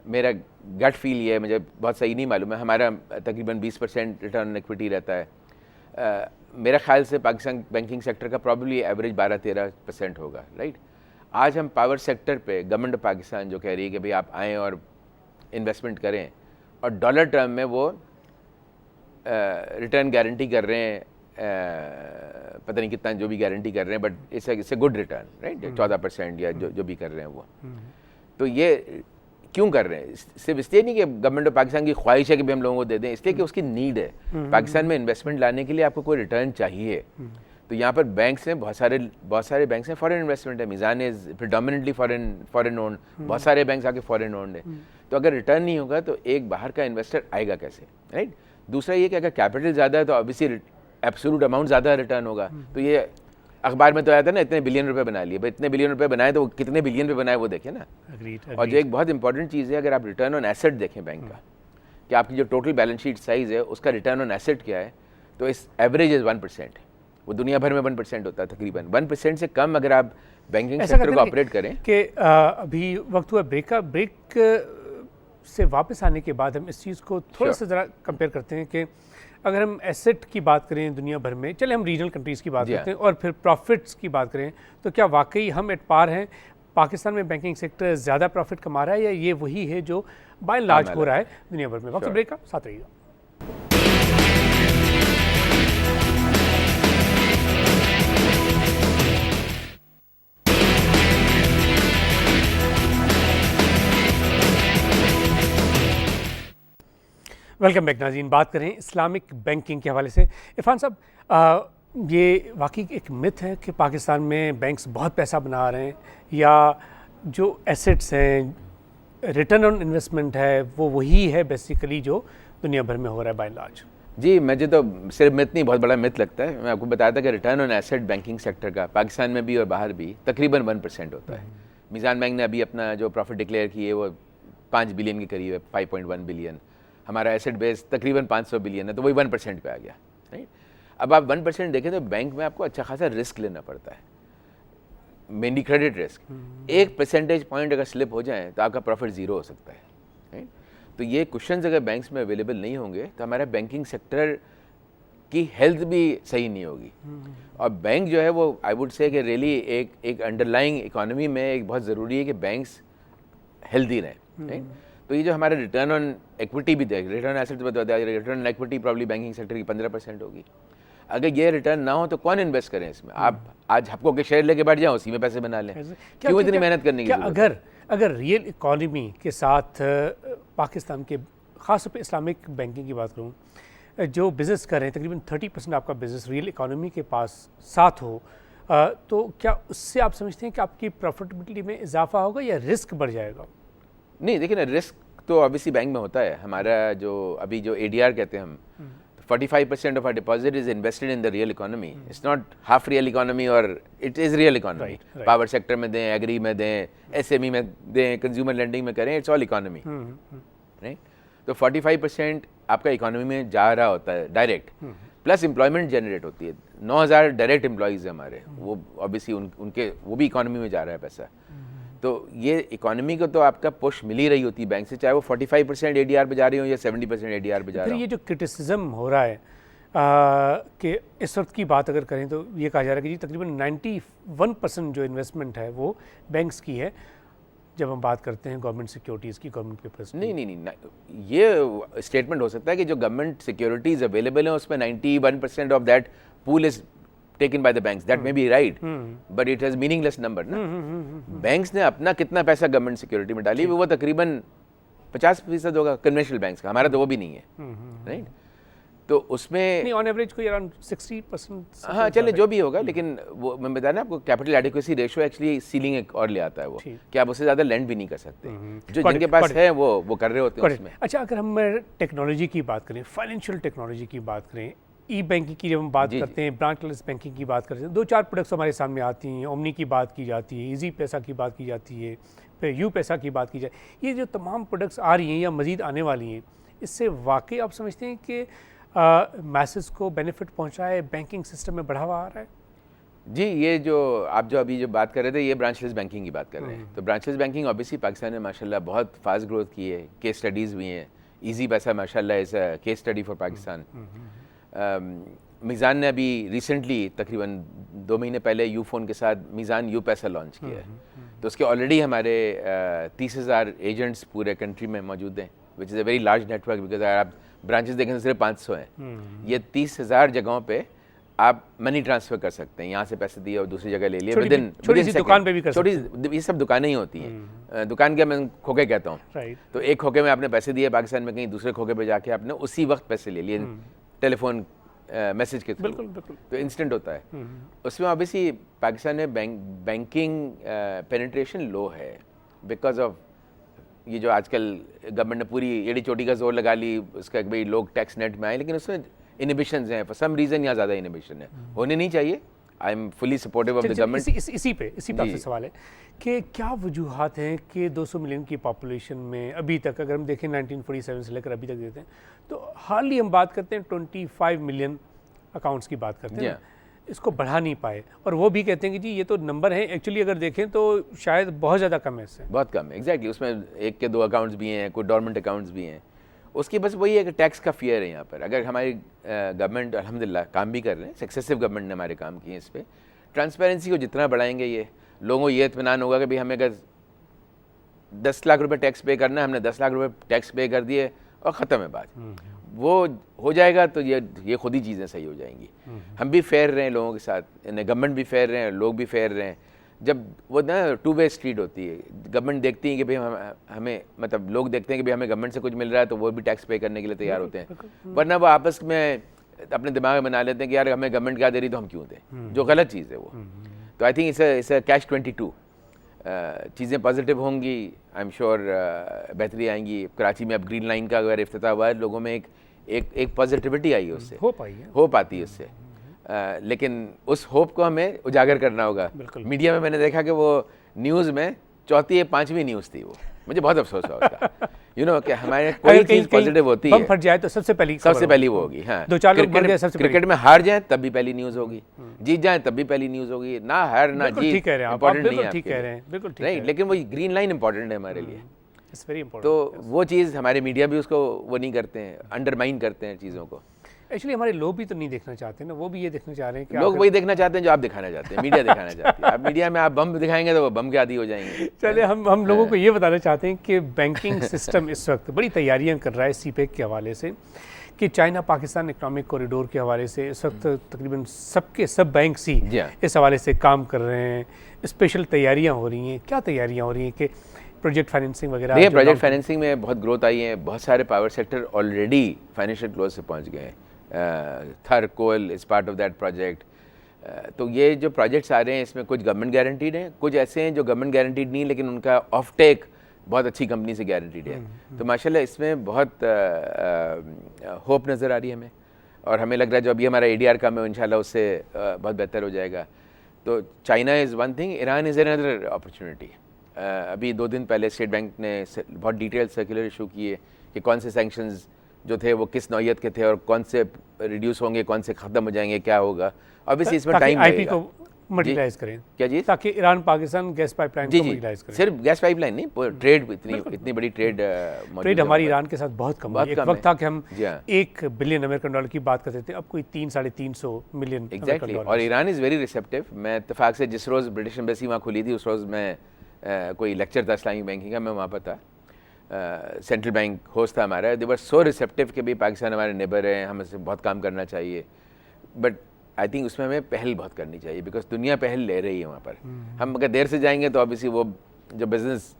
मेरा गट फील ये है, मुझे बहुत सही नहीं मालूम है, हमारा तकरीबन 20% रिटर्न ऑन इक्विटी रहता है। मेरा ख्याल से पाकिस्तान बैंकिंग सेक्टर का प्रॉब्ली एवरेज 12-13% होगा, राइट। आज हम पावर सेक्टर पे गवर्नमेंट ऑफ पाकिस्तान जो कह रही है कि भाई आप आएँ और इन्वेस्टमेंट करें, और डॉलर टर्म में वो रिटर्न गारंटी कर रहे हैं, पता नहीं कितना जो भी गारंटी कर रहे हैं, but it's a good return, right, 14% या जो भी कर रहे हैं वो। तो ये क्यों कर रहे हैं? सिर्फ इसलिए नहीं कि गवर्नमेंट ऑफ पाकिस्तान की ख्वाहिश है कि भी हम लोगों को दे दें, इसलिए कि उसकी नीड है। पाकिस्तान में इन्वेस्टमेंट लाने के लिए आपको कोई रिटर्न चाहिए। तो यहाँ पर बैंक्स हैं, बहुत सारे बैंक्स हैं, फॉरेन इन्वेस्टमेंट है, मीज़ान इज प्रिडोमिनेटली फॉरेन ओन्ड, बहुत सारे बैंक्स आके फॉरेन ओन्ड है। तो अगर रिटर्न नहीं होगा तो एक बाहर का इन्वेस्टर आएगा कैसे, राइट। दूसरा ये कि अगर कैपिटल ज़्यादा है तो ऑब्वियसली एब्सोल्यूट अमाउंट ज़्यादा रिटर्न होगा। तो ये अखबार में तो आया था ना, इतने बिलियन रुपए बना लिए, भाई इतने बिलियन रुपए बनाए तो वो कितने बिलियन पे बनाए वो देखें ना। और जो एक बहुत इंपॉर्टेंट चीज़ है, अगर आप रिटर्न ऑन एसेट देखें बैंक का, कि आपकी जो टोटल बैलेंस शीट साइज़ है उसका रिटर्न ऑन एसेट क्या है, तो इस एवरेज इज़ 1%। वो दुनिया भर में 1% होता है तकरीबन। 1% से कम अगर आप बैंकिंग सेक्टर को ऑपरेट करें। कि अभी वक्त हुआ ब्रेक से वापस आने के बाद हम इस चीज़ को थोड़ा सा ज़रा कंपेयर करते हैं कि अगर हम एसेट की बात करें दुनिया भर में, चले हम रीजनल कंट्रीज़ की बात करते हैं, और फिर प्रॉफिट्स की बात करें, तो क्या वाकई हम एट पार हैं? पाकिस्तान में बैंकिंग सेक्टर ज़्यादा प्रॉफिट कमा रहा है या ये वही है जो बाय लार्ज हो रहा है दुनिया भर में? वक्त ब्रेक का साथ रहिएगा। वेलकम बैक नाज़रीन। बात करें इस्लामिक बैंकिंग के हवाले से। इरफान साहब, ये वाकई एक मिथ है कि पाकिस्तान में बैंक्स बहुत पैसा बना रहे हैं, या जो एसेट्स हैं, रिटर्न ऑन इन्वेस्टमेंट है, वो वही है बेसिकली जो दुनिया भर में हो रहा है बाय लार्ज? जी, मुझे तो सिर्फ मिथ नहीं, बहुत बड़ा मिथ लगता है। मैं आपको बताया था कि return on asset banking sector का पाकिस्तान में भी और बाहर भी तकरीबन 1% होता है। मीज़ान बैंक ने अभी अपना जो प्रॉफिट डिक्लेयर की है वो 5 बिलियन के करीब है, 5.1 बिलियन। हमारा एसेट बेस तकरीबन 500 बिलियन है, तो वही 1% पे आ गया, राइट। अब आप 1% देखें तो बैंक में आपको अच्छा खासा रिस्क लेना पड़ता है, mainly credit risk. 1 percentage point अगर स्लिप हो जाए तो आपका प्रॉफिट ज़ीरो हो सकता है, राइट। तो ये क्वेश्चंस अगर बैंक्स में अवेलेबल नहीं होंगे तो हमारा बैंकिंग सेक्टर की हेल्थ भी सही नहीं होगी। और बैंक जो है वो आई वुड से कि रियली एक अंडरलाइंग इकोनॉमी में एक बहुत ज़रूरी है कि बैंक्स हेल्दी रहें, राइट। तो ये जो हमारा रिटर्न ऑन इक्विटी भी देख, रिटर्न एसेट बता दिया, return on equity probably banking sector की 15% होगी। अगर ये रिटर्न ना हो तो कौन इन्वेस्ट करें इसमें? आप आज हपको के शेयर लेके बैठ जाओ, उसी में पैसे बना लें, क्यों इतनी मेहनत करने की जरूरत? अगर रियल इकोनॉमी के साथ पाकिस्तान के ख़ास पे इस्लामिक बैंकिंग की बात करूँ, जो बिज़नेस कर रहे हैं तकरीबन 30% आपका बिज़नेस रियल इकोनॉमी के पास साथ हो, तो क्या उससे आप समझते हैं कि आपकी प्रॉफिटेबिलिटी में इजाफा होगा या रिस्क बढ़ जाएगा? नहीं, देखिए ना, रिस्क तो ऑब्वियसली बैंक में होता है। हमारा जो अभी जो ADR कहते हैं हम, 45% of our deposit is invested in the real economy. It's not half real economy, और it is real economy. Power sector में दें, एग्री में दें, SME में दें, कंज्यूमर लेंडिंग में करें, इट्स ऑल इकोनॉमी, राइट। तो 45% आपका इकोनॉमी में जा रहा होता है डायरेक्ट, प्लस एम्प्लॉयमेंट जनरेट होती है। 9,000 डायरेक्ट एम्प्लॉयज़ हैं हमारे, वो ऑब्वियसली उनके वो भी इकोनॉमी में जा रहा है पैसा। तो ये इकोनॉमी को तो आपका पुश मिल ही रही होती है बैंक से, चाहे वो 45% ADR पे जा रही हो या 70% ADR पे जा रहा हो। ये जो क्रिटिसिज्म हो रहा है कि इस वक्त की बात अगर करें तो ये कहा जा रहा है कि जी तकरीबन 91% जो इन्वेस्टमेंट है वो बैंक्स की है, जब हम बात करते हैं गवर्नमेंट सिक्योरिटीज़ की, गवर्नमेंट पेपर्स। नहीं, ये स्टेटमेंट हो सकता है कि जो गवर्नमेंट सिक्योरिटीज़ अवेलेबल हैं उसमें 91% of that pool is taken by the banks. That may be right, but it has meaningless number ना। बैंक्स ने अपना कितना पैसा गवर्नमेंट सिक्योरिटी में डाली, वो तकरीबन 50% होगा कन्वेंशनल बैंक्स का, हमारा तो वो भी नहीं है, राइट। तो उसमें ऑन एवरेज कोई अराउंड 60%। हाँ, चले जो भी होगा, लेकिन वो मैं बताया ना आपको, capital adequacy ratio actually ceiling एक और ले आता है वो, कि आप उससे ज़्यादा लेंड भी नहीं कर सकते। जो जिनके पास है वो कर रहे होते हैं उसमें। अच्छा, अगर हम टेक्नोलॉजी की बात करें, फाइनेंशियल टेक्नोलॉजी की बात करें, ई बैंकिंग की जब हम बात जी, करते हैं, ब्रांचलेस बैंकिंग की बात करते हैं, 2-4 प्रोडक्ट्स हमारे सामने आती हैं। ओमनी की बात की जाती है, इजी पैसा की बात की जाती है, फिर यू पैसा की बात की जाए। ये जो तमाम प्रोडक्ट्स आ रही हैं या मज़ीद आने वाली हैं, इससे वाकई आप समझते हैं कि मैसेज को बेनिफिट पहुंचा है, बैंकिंग सिस्टम में बढ़ावा आ रहा है? जी, ये जो आप जो अभी जो बात कर रहे थे, ये ब्रांचलेस बैंकिंग की बात कर रहे हैं। तो ब्रांचलेस बैंकिंग ऑब्वियसली पाकिस्तान में माशाल्लाह बहुत फास्ट ग्रोथ की है, केस स्टडीज़ भी हैं। इजी पैसा माशाल्लाह is a case study for Pakistan. Meezan ने अभी रिसेंटली तकरीबन 2 महीने पहले यू फ़ोन के साथ मीज़ान यू पैसा लॉन्च किया है। तो उसके ऑलरेडी हमारे 30,000 एजेंट्स पूरे कंट्री में मौजूद हैं, which is a very large network, because अगर आप ब्रांचेस देखें तो सिर्फ 500 हैं। ये 30,000 जगहों पे आप मनी ट्रांसफ़र कर सकते हैं, यहाँ से पैसे दिए और दूसरी जगह ले लिए छोटी सी दुकान पे भी कर सकते हैं। ये सब दुकानें ही होती हैं। दुकान क्या, मैं खोखे कहता हूँ। तो एक खोखे में आपने पैसे दिए पाकिस्तान में, कहीं दूसरे खोखे पे जाके आपने उसी वक्त पैसे ले लिए टेलीफोन मैसेज के थ्रू। बिल्कुल बिल्कुल, तो इंस्टेंट होता है। उसमें ऑब्वियसली पाकिस्तान में बैंकिंग पेनिट्रेशन लो है बिकॉज ऑफ ये जो आजकल गवर्नमेंट ने पूरी एड़ी चोटी का जोर लगा ली, उसका भाई लोग टैक्स नेट में आए, लेकिन उसमें इनिबिशंस हैं। फॉर सम रीज़न यहाँ ज़्यादा इनिबिशन है, होने नहीं चाहिए। I am fully supportive of the government. इसी पे आपसे सवाल है कि क्या वजूहात हैं कि 200 मिलियन की पॉपुलेशन में अभी तक, अगर हम देखें 1947 से लेकर अभी तक देते हैं, तो हाल ही हम बात करते हैं 25 मिलियन अकाउंट्स की बात करते हैं, इसको बढ़ा नहीं पाए। और वो भी कहते हैं कि जी ये तो नंबर है, एक्चुअली अगर देखें तो शायद बहुत ज़्यादा कम है इससे। बहुत कम है, एग्जैक्टली। उसमें 1 के 2 अकाउंट्स भी हैं, कोई डॉर्मेंट अकाउंट्स भी हैं। उसकी बस वही है कि टैक्स का फियर है यहाँ पर। अगर हमारी गवर्नमेंट अल्हम्दुलिल्लाह काम भी कर रहे हैं, सक्सेसिव गवर्नमेंट ने हमारे काम किए इस पर। ट्रांसपेरेंसी को जितना बढ़ाएंगे, ये लोगों को ये इत्मीनान होगा कि भाई हमें अगर 10 लाख रुपए टैक्स पे करना है, हमने 10 लाख रुपए टैक्स पे कर दिए और ख़त्म है बात। वो हो जाएगा तो ये खुद ही चीज़ें सही हो जाएंगी। हम भी फेयर रहें लोगों के साथ, गवर्नमेंट भी फेयर रहें, लोग भी फेयर रहें। जब वो ना 2 वे स्ट्रीट होती है, गवर्नमेंट देखती है कि भाई हमें मतलब लोग देखते हैं कि भाई हमें गवर्नमेंट से कुछ मिल रहा है, तो वो भी टैक्स पे करने के लिए तैयार होते हैं। वरना वो आपस में अपने दिमाग में बना लेते हैं कि यार हमें गवर्नमेंट क्या दे रही तो हम क्यों दें, जो गलत चीज़ है वो। तो I think it's a catch 22। चीज़ें पॉजिटिव होंगी, आई एम श्योर बेहतरी आएंगी। कराची में अब ग्रीन लाइन का अगर इफ्तिताह हुआ है, लोगों में एक पॉजिटिविटी आई है उससे, होप आती है उससे। लेकिन उस होप को हमें उजागर करना होगा। मीडिया में मैंने देखा कि वो न्यूज़ में 4थी या 5वीं न्यूज़ थी वो, मुझे बहुत अफसोस हुआ उसका। यू नो कि हमारे कोई चीज़ पॉजिटिव होती है, फट जाए तो सबसे पहली वो होगी। हाँ, 2-4 लोग मर गए, सबसे क्रिकेट में हार जाए तब भी पहली न्यूज़ होगी, जीत जाए तब भी पहली न्यूज़ होगी। ना हार ना जीत ठीक कह रहे हैं आप, बिल्कुल ठीक कह रहे हैं, बिल्कुल ठीक नहीं, लेकिन वो ग्रीन लाइन इंपॉर्टेंट है हमारे लिए। It's very important. तो वो चीज़ हमारे मीडिया भी उसको वो नहीं करते हैं, अंडरमाइन करते हैं चीज़ों को। एक्चुअली हमारे लोग भी तो नहीं देखना चाहते ना, वो भी ये देखना चाह रहे हैं कि लोग वही देखना चाहते हैं जो आप दिखाना चाहते हैं, मीडिया दिखाना चाहती है। आप मीडिया में आप बम दिखाएंगे तो वो बम के आदी हो जाएंगे। चलिए हम लोगों को ये बताना चाहते हैं कि बैंकिंग सिस्टम इस वक्त बड़ी तैयारियां कर रहा है सीपेक के हवाले से, कि चाइना पाकिस्तान इकोनॉमिक कॉरिडोर के हवाले से इस वक्त तकरीबन सब बैंक ही इस हवाले से काम कर रहे हैं। स्पेशल तैयारियाँ हो रही हैं, क्या तैयारियाँ हो रही हैं कि प्रोजेक्ट फाइनेंसिंग वगैरह? देखिए, प्रोजेक्ट फाइनेंसिंग में बहुत ग्रोथ आई है, बहुत सारे power sector already financial close से पहुँच गए हैं। Thar coal is part of that project. तो ये जो प्रोजेक्ट्स आ रहे हैं, इसमें कुछ गवर्नमेंट गारंटीड हैं, कुछ ऐसे हैं जो गवर्नमेंट गारंटीड नहीं, लेकिन उनका ऑफ टेक बहुत अच्छी कंपनी से गारंटीड है। तो माशाल्लाह इसमें बहुत होप नज़र आ रही है हमें, और हमें लग रहा है जो अभी हमारा ADR कम है, इंशाल्लाह उससे बहुत बेहतर हो जाएगा। तो China is one thing, Iran is another opportunity. अभी 2 दिन पहले स्टेट बैंक ने बहुत डिटेल सर्कुलर इशू किए कि कौन से सैंक्शंस जो थे वो किस नौयत के थे और कौन से रिड्यूस होंगे, कौन से ख़त्म हो जाएंगे, क्या होगा। ऑब्वियसली इसमें टाइम आईपी को मल्टीप्लाइज करें, क्या जी, ताकि ईरान पाकिस्तान गैस पाइपलाइन को मल्टीप्लाइज करें। सिर्फ गैस पाइपलाइन नहीं, ट्रेड इतनी बड़ी ट्रेड हमारी ईरान के साथ बहुत कम है। एक वक्त था कि हम $1 बिलियन अमेरिकन डॉलर की बात करते थे, अब कोई 300-350 मिलियन। एग्जैक्टली। और ईरान इज़ वेरी रिसेप्टिव। मैं इत्तेफाक से जिस रोज़ ब्रिटिश एम्बेसी वहाँ खुली थी, उस रोज़ मैं कोई लेक्चर था इस्लामिक बैंकिंग का, मैं वहाँ पर था, सेंट्रल बैंक होस्ट था हमारा। दे वर सो रिसेप्टिव कि भाई पाकिस्तान हमारे नेबर हैं, हमसे बहुत काम करना चाहिए। बट आई थिंक उसमें हमें पहल बहुत करनी चाहिए, बिकॉज दुनिया पहल ले रही है वहाँ पर। हम अगर देर से जाएंगे तो ऑब्वियसली वो जो बिज़नेस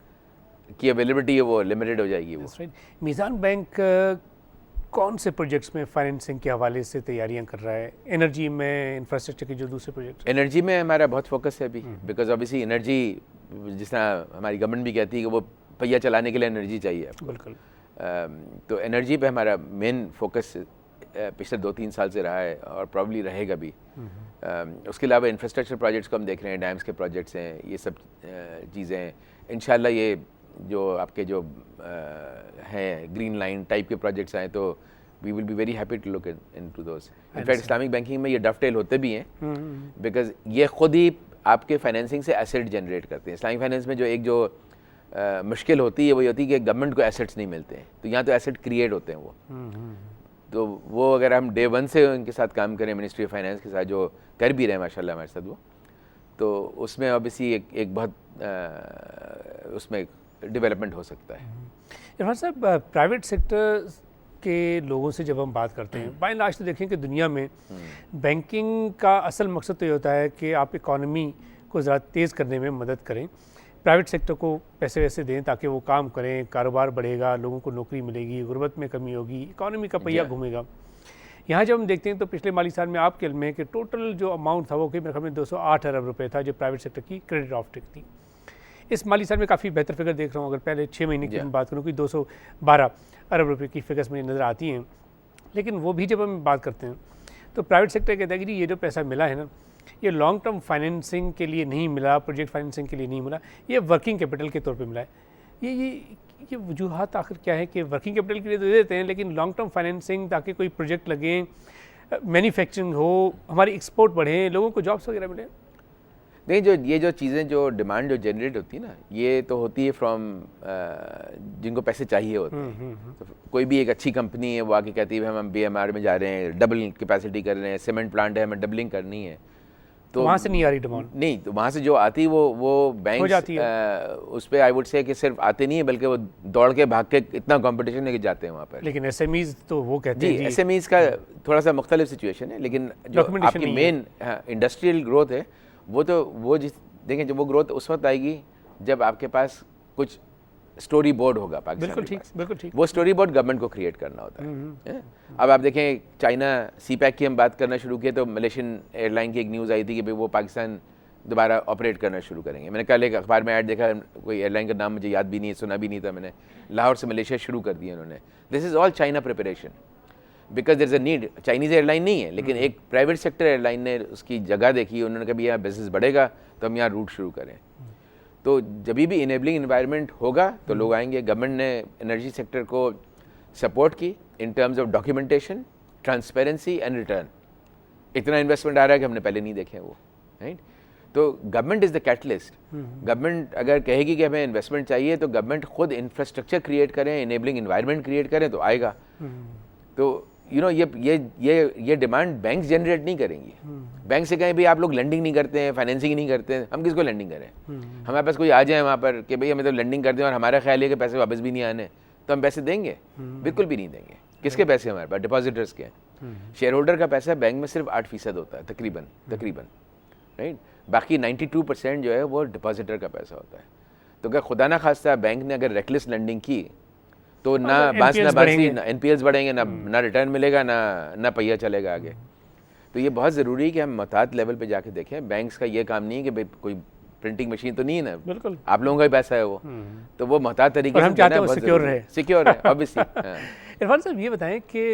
की अवेलेबिलिटी है वो लिमिटेड हो जाएगी। वो मीज़ान बैंक कौन से प्रोजेक्ट्स में फाइनेंसिंग के हवाले से तैयारियां कर रहा है? एनर्जी में, इंफ्रास्ट्रक्चर के जो दूसरे प्रोजेक्ट? एनर्जी में हमारा बहुत फोकस है अभी, बिकॉज ऑब्वियसली एनर्जी, जिस तरह हमारी गवर्नमेंट भी कहती है कि वो पहिया चलाने के लिए एनर्जी चाहिए आपको। बिल्कुल। तो एनर्जी पे हमारा मेन फोकस पिछले 2-3 साल से रहा है और प्रॉब्ली रहेगा भी। उसके अलावा इंफ्रास्ट्रक्चर प्रोजेक्ट्स को हम देख रहे हैं, डैम्स के प्रोजेक्ट्स हैं, ये सब चीज़ें इंशाल्लाह ये जो आपके जो हैं ग्रीन लाइन टाइप के प्रोजेक्ट्स आए तो we will be very happy to look into those. In fact Islamic banking में ये डफटेल होते भी हैं बिकॉज ये खुद ही आपके फाइनेंसिंग से एसेट जनरेट करते हैं। इस्लामिक फाइनेंस में जो एक जो मुश्किल होती है वो ये होती है कि गवर्नमेंट को एसेट्स नहीं मिलते हैं, तो यहाँ तो एसेट क्रिएट होते हैं वो। तो वो अगर हम डे 1 से उनके साथ काम करें, मिनिस्ट्री ऑफ फाइनेंस के साथ जो कर भी रहे हैं माशाल्लाह हमारे साथ वो, तो उसमें ऑब्वियसली एक बहुत उसमें डेवलपमेंट हो सकता है। इरफान साहब, प्राइवेट सेक्टर के लोगों से जब हम बात करते हैं, बाय एंड लार्ज तो देखें कि दुनिया में बैंकिंग का असल मकसद तो ये होता है कि आप इकॉनमी को ज़रा तेज़ करने में मदद करें, प्राइवेट सेक्टर को पैसे वैसे दें ताकि वो काम करें, कारोबार बढ़ेगा, लोगों को नौकरी मिलेगी, गुर्बत में कमी होगी, इकॉनमी का पहिया घूमेगा। यहाँ जब हम देखते हैं तो पिछले माली साल में आपके इल्म में कि टोटल जो अमाउंट था वो मेरे ख्याल में 208 अरब रुपए था जो प्राइवेट सेक्टर की क्रेडिट ऑफटेक थी। इस माली साल में काफ़ी बेहतर फिगर देख रहा हूँ, अगर पहले 6 महीने की बात करूँ कि 212 अरब रुपये की फिगर्स मुझे नज़र आती हैं। लेकिन वो भी जब हम बात करते हैं तो प्राइवेट सेक्टर कहता है कि ये जो पैसा मिला है ना, ये लॉन्ग टर्म फाइनेंसिंग के लिए नहीं मिला, प्रोजेक्ट फाइनेंसिंग के लिए नहीं मिला, ये वर्किंग कैपिटल के तौर पे मिला है। ये वजूहत आखिर क्या है कि वर्किंग कैपिटल के लिए तो दे देते हैं लेकिन लॉन्ग टर्म फाइनेंसिंग ताकि कोई प्रोजेक्ट लगे, मैन्युफैक्चरिंग हो, हमारी एक्सपोर्ट बढ़े, लोगों को जॉब्स वगैरह मिले। नहीं, ये जो चीज़ें जो डिमांड जो जनरेट होती है ना, ये तो होती है फ्रॉम जिनको पैसे चाहिए होते हैं। तो कोई भी एक अच्छी कंपनी है वो आके कहती है हम BMR में जा रहे हैं, डबल कैपेसिटी कर रहे हैं, सीमेंट प्लांट है हमें डबलिंग करनी है, तो वहाँ से नहीं आ रही डिमांड। नहीं, तो वहाँ से जो आती वो बैंक उस पर आई वुड से कि सिर्फ आते नहीं है बल्कि वो दौड़ के भाग के इतना कंपटीशन लेके जाते हैं वहाँ पर। लेकिन SMEs तो वो कहते हैं जी, SMEs का थोड़ा सा मुख्तलिफ सिचुएशन है, लेकिन जो आपकी मेन इंडस्ट्रियल ग्रोथ है वो देखें जब वो ग्रोथ उस वक्त आएगी जब आपके पास कुछ स्टोरी बोर्ड होगा पाकिस्तान के पास। बिल्कुल ठीक। वो स्टोरी बोर्ड गवर्नमेंट को क्रिएट करना होता है। अब आप देखें चाइना CPEC की हम बात करना शुरू किए तो मलेशियन एयरलाइन की एक न्यूज़ आई थी कि भाई वो पाकिस्तान दोबारा ऑपरेट करना शुरू करेंगे। मैंने कल एक अखबार में ऐड देखा, कोई एयरलाइन का नाम मुझे याद भी नहीं है, सुना भी नहीं था मैंने, लाहौर से मलेशिया शुरू कर दिया उन्होंने। This is all China preparation because there is a need. Chinese airline नहीं है लेकिन एक प्राइवेट सेक्टर एयरलाइन ने उसकी जगह देखी, उन्होंने कहा भी यहाँ बिजनेस बढ़ेगा तो हम यहाँ रूट शुरू करें। तो जब भी इनेबलिंग इन्वायरमेंट होगा तो लोग आएंगे। गवर्नमेंट ने एनर्जी सेक्टर को सपोर्ट की in terms of documentation, transparency and return. इतना इन्वेस्टमेंट आ रहा है कि हमने पहले नहीं देखे हैं वो, राइट। तो government is the catalyst. Government अगर कहेगी कि हमें इन्वेस्टमेंट चाहिए तो गवर्नमेंट खुद इंफ्रास्ट्रक्चर क्रिएट करें, इनेबलिंग इन्वायरमेंट क्रिएट करें तो आएगा। तो ये डिमांड बैंक जनरेट नहीं करेंगी। बैंक से कहें भाई आप लोग लेंडिंग नहीं करते हैं, फाइनेंसिंग नहीं करते हैं, हम किसको लेंडिंग करें? हमारे पास कोई आ जाए वहाँ पर कि भाई हमें तो लेंडिंग कर दें और हमारा ख्याल है कि पैसे वापस भी नहीं आने, तो हम पैसे देंगे? बिल्कुल भी नहीं देंगे। किसके पैसे हमारे पास? डिपॉजिटर्स के। शेयर होल्डर का पैसा बैंक में सिर्फ 8% होता है तकरीबन, राइट। बाकी 92% जो है वो डिपॉजिटर का पैसा होता है। तो अगर खुदा ना खास्ता बैंक ने अगर रेकलेस लेंडिंग की तो ना NPLs बढ़ेंगे, ना रिटर्न मिलेगा, ना पहिया चलेगा आगे। तो ये बहुत ज़रूरी है कि हम महतात लेवल पे जाके देखें। बैंक्स का ये काम नहीं है कि भाई कोई प्रिंटिंग मशीन तो नहीं है ना, बिल्कुल आप लोगों का ही पैसा है वो, तो वो महतात तरीके से देना बहुत सिक्योर है ऑब्वियसली। इरफान साहब ये बताएं कि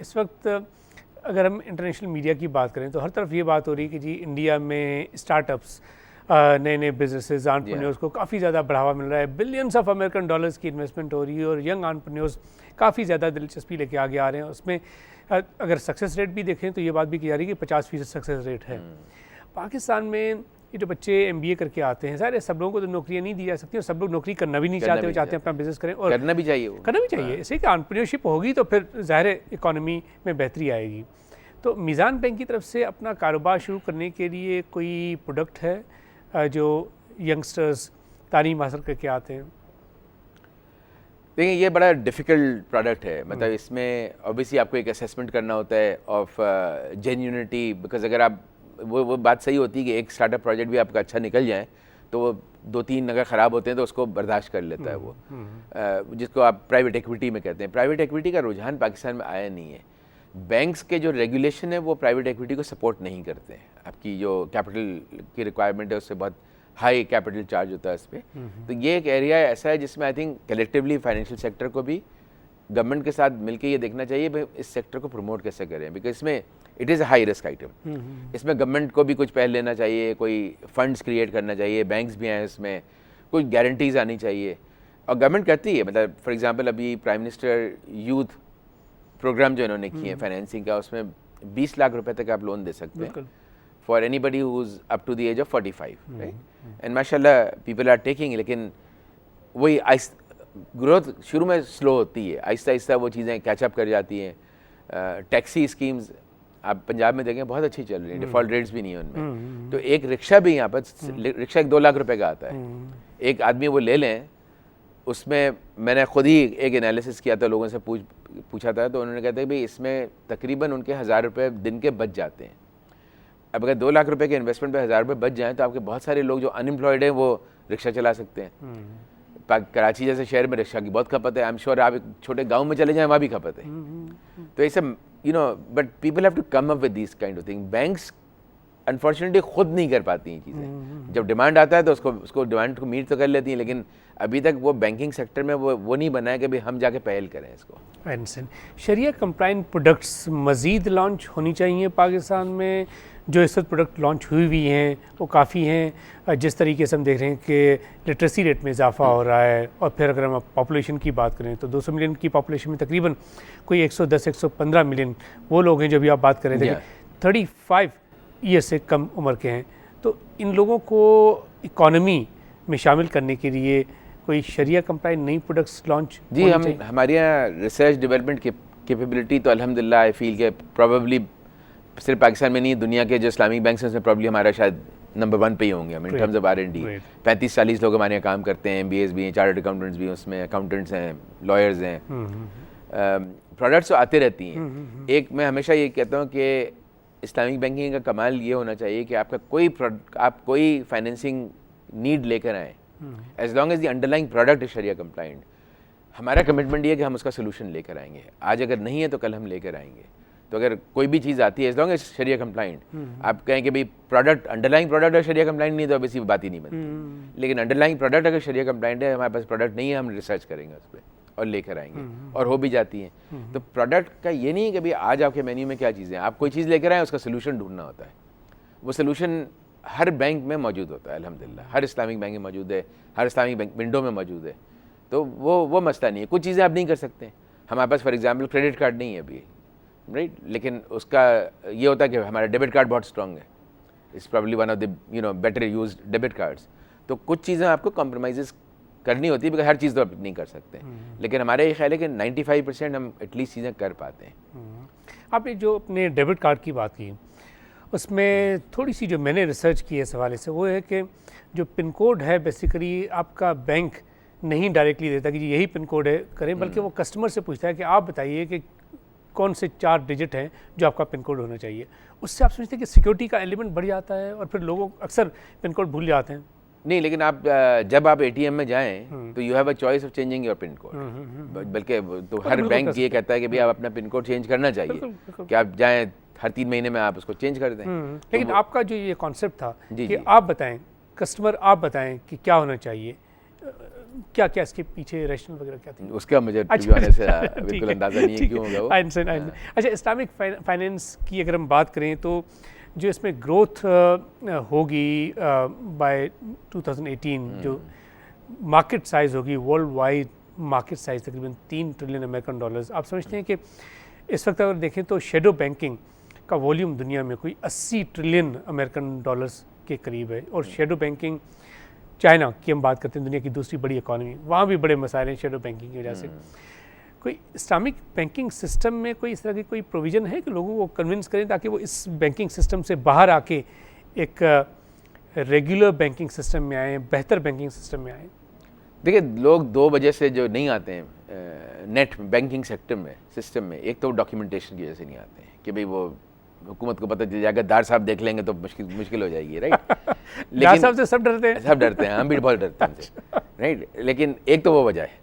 इस वक्त अगर हम इंटरनेशनल मीडिया की बात करें तो हर तरफ ये बात हो रही है कि जी इंडिया में स्टार्टअप्स, नए नए बिजनेसेस, एंटरप्रेन्योर्स को काफ़ी ज़्यादा बढ़ावा मिल रहा है, बिलियंस ऑफ अमेरिकन डॉलर्स की इन्वेस्टमेंट हो रही है और यंग एंटरप्रेन्योर्स काफ़ी ज़्यादा दिलचस्पी लेके आगे आ रहे हैं। उसमें अगर सक्सेस रेट भी देखें तो ये बात भी की जा रही है कि 50% सक्सेस रेट है। पाकिस्तान में ये जो बच्चे MBA करके आते हैं, सारे सब लोगों को तो नौकरियाँ नहीं दी जा सकती और सब लोग नौकरी करना भी नहीं चाहते, वो चाहते हैं अपना बिजनेस करें और करना भी चाहिए ऐसे कि एंटरप्रेन्योरशिप होगी तो फिर ज़ाहिर इकॉनमी में बेहतरी आएगी। तो मीज़ान बैंक की तरफ से अपना कारोबार शुरू करने के लिए कोई प्रोडक्ट है जो यंगस्टर्स तालीम हासिल करके आते हैं? देखिए ये बड़ा डिफ़िकल्ट प्रोडक्ट है, मतलब इसमें ऑब्वियसली आपको एक असेसमेंट करना होता है ऑफ जेन्यूनिटी, बिकॉज अगर आप वो बात सही होती है कि एक स्टार्टअप प्रोजेक्ट भी आपका अच्छा निकल जाए तो वो 2-3 अगर ख़राब होते हैं तो उसको बर्दाश्त कर लेता है वो, जिसको आप प्राइवेट इक्विटी में कहते हैं। प्राइवेट इक्विटी का रुझान पाकिस्तान में आया नहीं है। बैंक्स के जो रेगुलेशन है वो प्राइवेट इक्विटी को सपोर्ट नहीं करते हैं। आपकी जो कैपिटल की रिक्वायरमेंट है उससे बहुत हाई कैपिटल चार्ज होता है इस पर। तो ये एक एरिया ऐसा है जिसमें I think collectively financial sector को भी गवर्नमेंट के साथ मिलकर ये देखना चाहिए भाई इस सेक्टर को प्रमोट कैसे करें, बिकॉज इसमें it is a high risk item. इसमें गवर्नमेंट को भी कुछ पहल लेना चाहिए, कोई फंड्स क्रिएट करना चाहिए, बैंक्स भी हैं इसमें, कुछ गारंटीज आनी चाहिए, और गवर्नमेंट करती है। मतलब फॉर एग्जांपल अभी प्राइम मिनिस्टर यूथ प्रोग्राम जो इन्होंने किए हैं फाइनेंसिंग का, उसमें 20 लाख रुपए तक आप लोन दे सकते हैं for anybody who is up to the age of 45, right? And माशाल्लाह पीपल आर टेकिंग, लेकिन वही ग्रोथ शुरू में स्लो होती है, आहिस्ता आहिस्ता वो चीज़ें कैचअप कर जाती हैं। टैक्सी स्कीम्स आप पंजाब में देखें बहुत अच्छी चल रही है, डिफ़ॉल्ट रेट्स भी नहीं है उनमें। तो एक रिक्शा भी यहाँ पर, रिक्शा 2 लाख रुपए का आता है, एक आदमी वो ले लें, उसमें मैंने खुद ही एक एनालिसिस किया था, लोगों से पूछा था, तो उन्होंने कहते हैं भाई इसमें तकरीबन उनके 1000 रुपये दिन के बच जाते हैं। अब अगर 2 लाख रुपए के इन्वेस्टमेंट पे 1000 रुपये बच जाएँ तो आपके बहुत सारे लोग जो अनएम्प्लॉयड हैं वो रिक्शा चला सकते हैं। कराची जैसे शहर में रिक्शा की बहुत खपत है, आई एम श्योर आप एक छोटे गांव में चले जाएं वहाँ भी खपत है। तो ऐसे you know, but people have to come up with this kind of thing. Banks unfortunately खुद नहीं कर पाती हैं चीज़ें। जब डिमांड आता है तो उसको डिमांड को मीट तो कर लेती हैं, लेकिन अभी तक वो बैंकिंग सेक्टर में वो नहीं बना है कि भाई हम जाके पहल करें इसको। शरिया कंप्लाइंट प्रोडक्ट्स मज़ीद लॉन्च होनी चाहिए पाकिस्तान में। जो इस वक्त प्रोडक्ट लॉन्च हुई हैं वो काफ़ी हैं। जिस तरीके से हम देख रहे हैं कि लिटरेसी रेट में इजाफा हो रहा है, और फिर अगर हम पॉपुलेशन की बात करें तो 200 मिलियन की पॉपुलेशन में तकरीबन कोई 110-115 मिलियन वो लोग हैं जो अभी आप बात कर रहे थे 35 ईयर से कम उम्र के हैं। तो इन लोगों को इकॉनमी में शामिल करने के लिए कोई शरिया कंप्लाइंट नई प्रोडक्ट्स लॉन्च? जी, हमारे यहाँ रिसर्च डेवलपमेंट कैपेबिलिटी तो अल्हम्दुलिल्लाह आई फील के प्रोबेबली सिर्फ पाकिस्तान में नहीं, दुनिया के जो इस्लामिक बैंक्स हैं उसमें प्रॉब्ली हमारा शायद नंबर 1 पे ही होंगे हम इन टर्म्स ऑफ R&D। 35-40 लोग हमारे यहाँ काम करते हैं, MBAs भी हैं, चार्टर्ड अकाउंटेंट्स भी हैं, उसमें अकाउंटेंट्स हैं, लॉयर्स हैं। प्रोडक्ट्स तो आते रहती हैं। एक मैं हमेशा ये कहता हूँ कि इस्लामिक बैंकिंग का कमाल ये होना चाहिए कि आप कोई फाइनेंसिंग नीड लेकर आएँ, as long as the underlying product is शरिया कंप्लाइंट। हमारा कमिटमेंट ये है कि हम उसका सोल्यूशन लेकर आएंगे। आज अगर नहीं है तो कल हम लेकर आएंगे। तो अगर कोई भी चीज़ आती है एज लॉन्ग एज शरिया कंप्लाइंट, आप कहें कि भाई प्रोडक्ट अंडरलाइंग प्रोडक्ट अगर शरिया कंप्लाइंट नहीं है तो अब ऐसी बात ही नहीं बनती। लेकिन अंडरलाइंग प्रोडक्ट अगर शरिया कंप्लाइंट है, हमारे पास प्रोडक्ट नहीं है, हम रिसर्च करेंगे उस पर और लेकर आएंगे, और हो भी जाती हैं। तो प्रोडक्ट का ये नहीं है कि भाई आज आपके मेन्यू में क्या चीज़ें हैं, आप कोई चीज़ लेकर आएँ, उसका सोल्यूशन ढूंढना होता है। वो सोल्यूशन हर बैंक में मौजूद होता है अल्हम्दुलिल्लाह, हर इस्लामिक बैंक में मौजूद है, हर इस्लामिक बैंक विंडो में मौजूद है। तो वो मसला नहीं है। कुछ चीज़ें आप नहीं कर सकते। हमारे पास फॉर एग्जांपल क्रेडिट कार्ड नहीं है अभी, राइट, लेकिन उसका ये होता है कि हमारा डेबिट कार्ड बहुत स्ट्रॉन्ग है, it's probably one of the better used debit cards. तो कुछ चीज़ें आपको कॉम्प्रोमाइज़ करनी होती है, बिकॉज हर चीज़ तो आप नहीं कर सकते। लेकिन हमारा ये ख्याल है कि 95% हम एटलीस्ट चीज़ें कर पाते हैं। आपने जो अपने डेबिट कार्ड की बात की, उसमें थोड़ी सी जो मैंने रिसर्च की है इस हवाले से, वो है कि जो पिन कोड है बेसिकली आपका बैंक नहीं डायरेक्टली देता कि जी यही पिन कोड है करें, बल्कि वो कस्टमर से पूछता है कि आप बताइए कि कौन से 4 डिजिट हैं जो आपका पिन कोड होना चाहिए। उससे आप सोचते हैं कि सिक्योरिटी का एलिमेंट बढ़ जाता है और फिर लोग अक्सर पिन कोड भूल जाते हैं। नहीं, लेकिन आप जब आप ATM में जाएं तो you have a choice of changing your pin code. बल्कि तो हर बैंक ये कहता है कि भाई आप अपना पिन कोड चेंज करना चाहिए, कि आप जाएं हर 3 महीने में आप उसको चेंज कर दें। लेकिन आपका जो ये कॉन्सेप्ट था कि आप बताएं, कस्टमर आप बताएं कि क्या होना चाहिए, क्या क्या इसके पीछे रैशनल वगैरह क्या थी? उसका मुझे बिल्कुल अंदाजा नहीं है क्यों होगा वो। अच्छा, इस्लामिक फाइनेंस की अगर हम बात करें तो जो इसमें ग्रोथ होगी बाय 2018, जो मार्केट साइज़ होगी वर्ल्ड वाइड मार्केट साइज़ तकरीबन $3 ट्रिलियन। आप समझते हैं कि इस वक्त अगर देखें तो शेडो बैंकिंग का वॉल्यूम दुनिया में कोई $80 ट्रिलियन के करीब है, और शेडो बैंकिंग चाइना की हम बात करते हैं, दुनिया की दूसरी बड़ी इकॉनमी, वहाँ भी बड़े मसाइल हैं शेडो बैंकिंग की वजह से। कोई इस्लामिक बैंकिंग सिस्टम में कोई इस तरह की कोई प्रोविज़न है कि लोगों को कन्विंस करें ताकि वो इस बैंकिंग सिस्टम से बाहर आके एक रेगुलर बैंकिंग सिस्टम में आएँ, बेहतर बैंकिंग सिस्टम में आएँ? देखिए, लोग 2 वजह से जो नहीं आते हैं नेट बैंकिंग सेक्टर में सिस्टम में, एक तो डॉक्यूमेंटेशन की वजह से नहीं आते हैं कि भाई वो हुकूमत को पता चल जाएगा, दार साहब देख लेंगे तो मुश्किल हो जाएगी, राइट। दार साहब से सब डरते हैं, हम भी बहुत डरते हैं उनसे, राइट। लेकिन एक तो वो वजह है।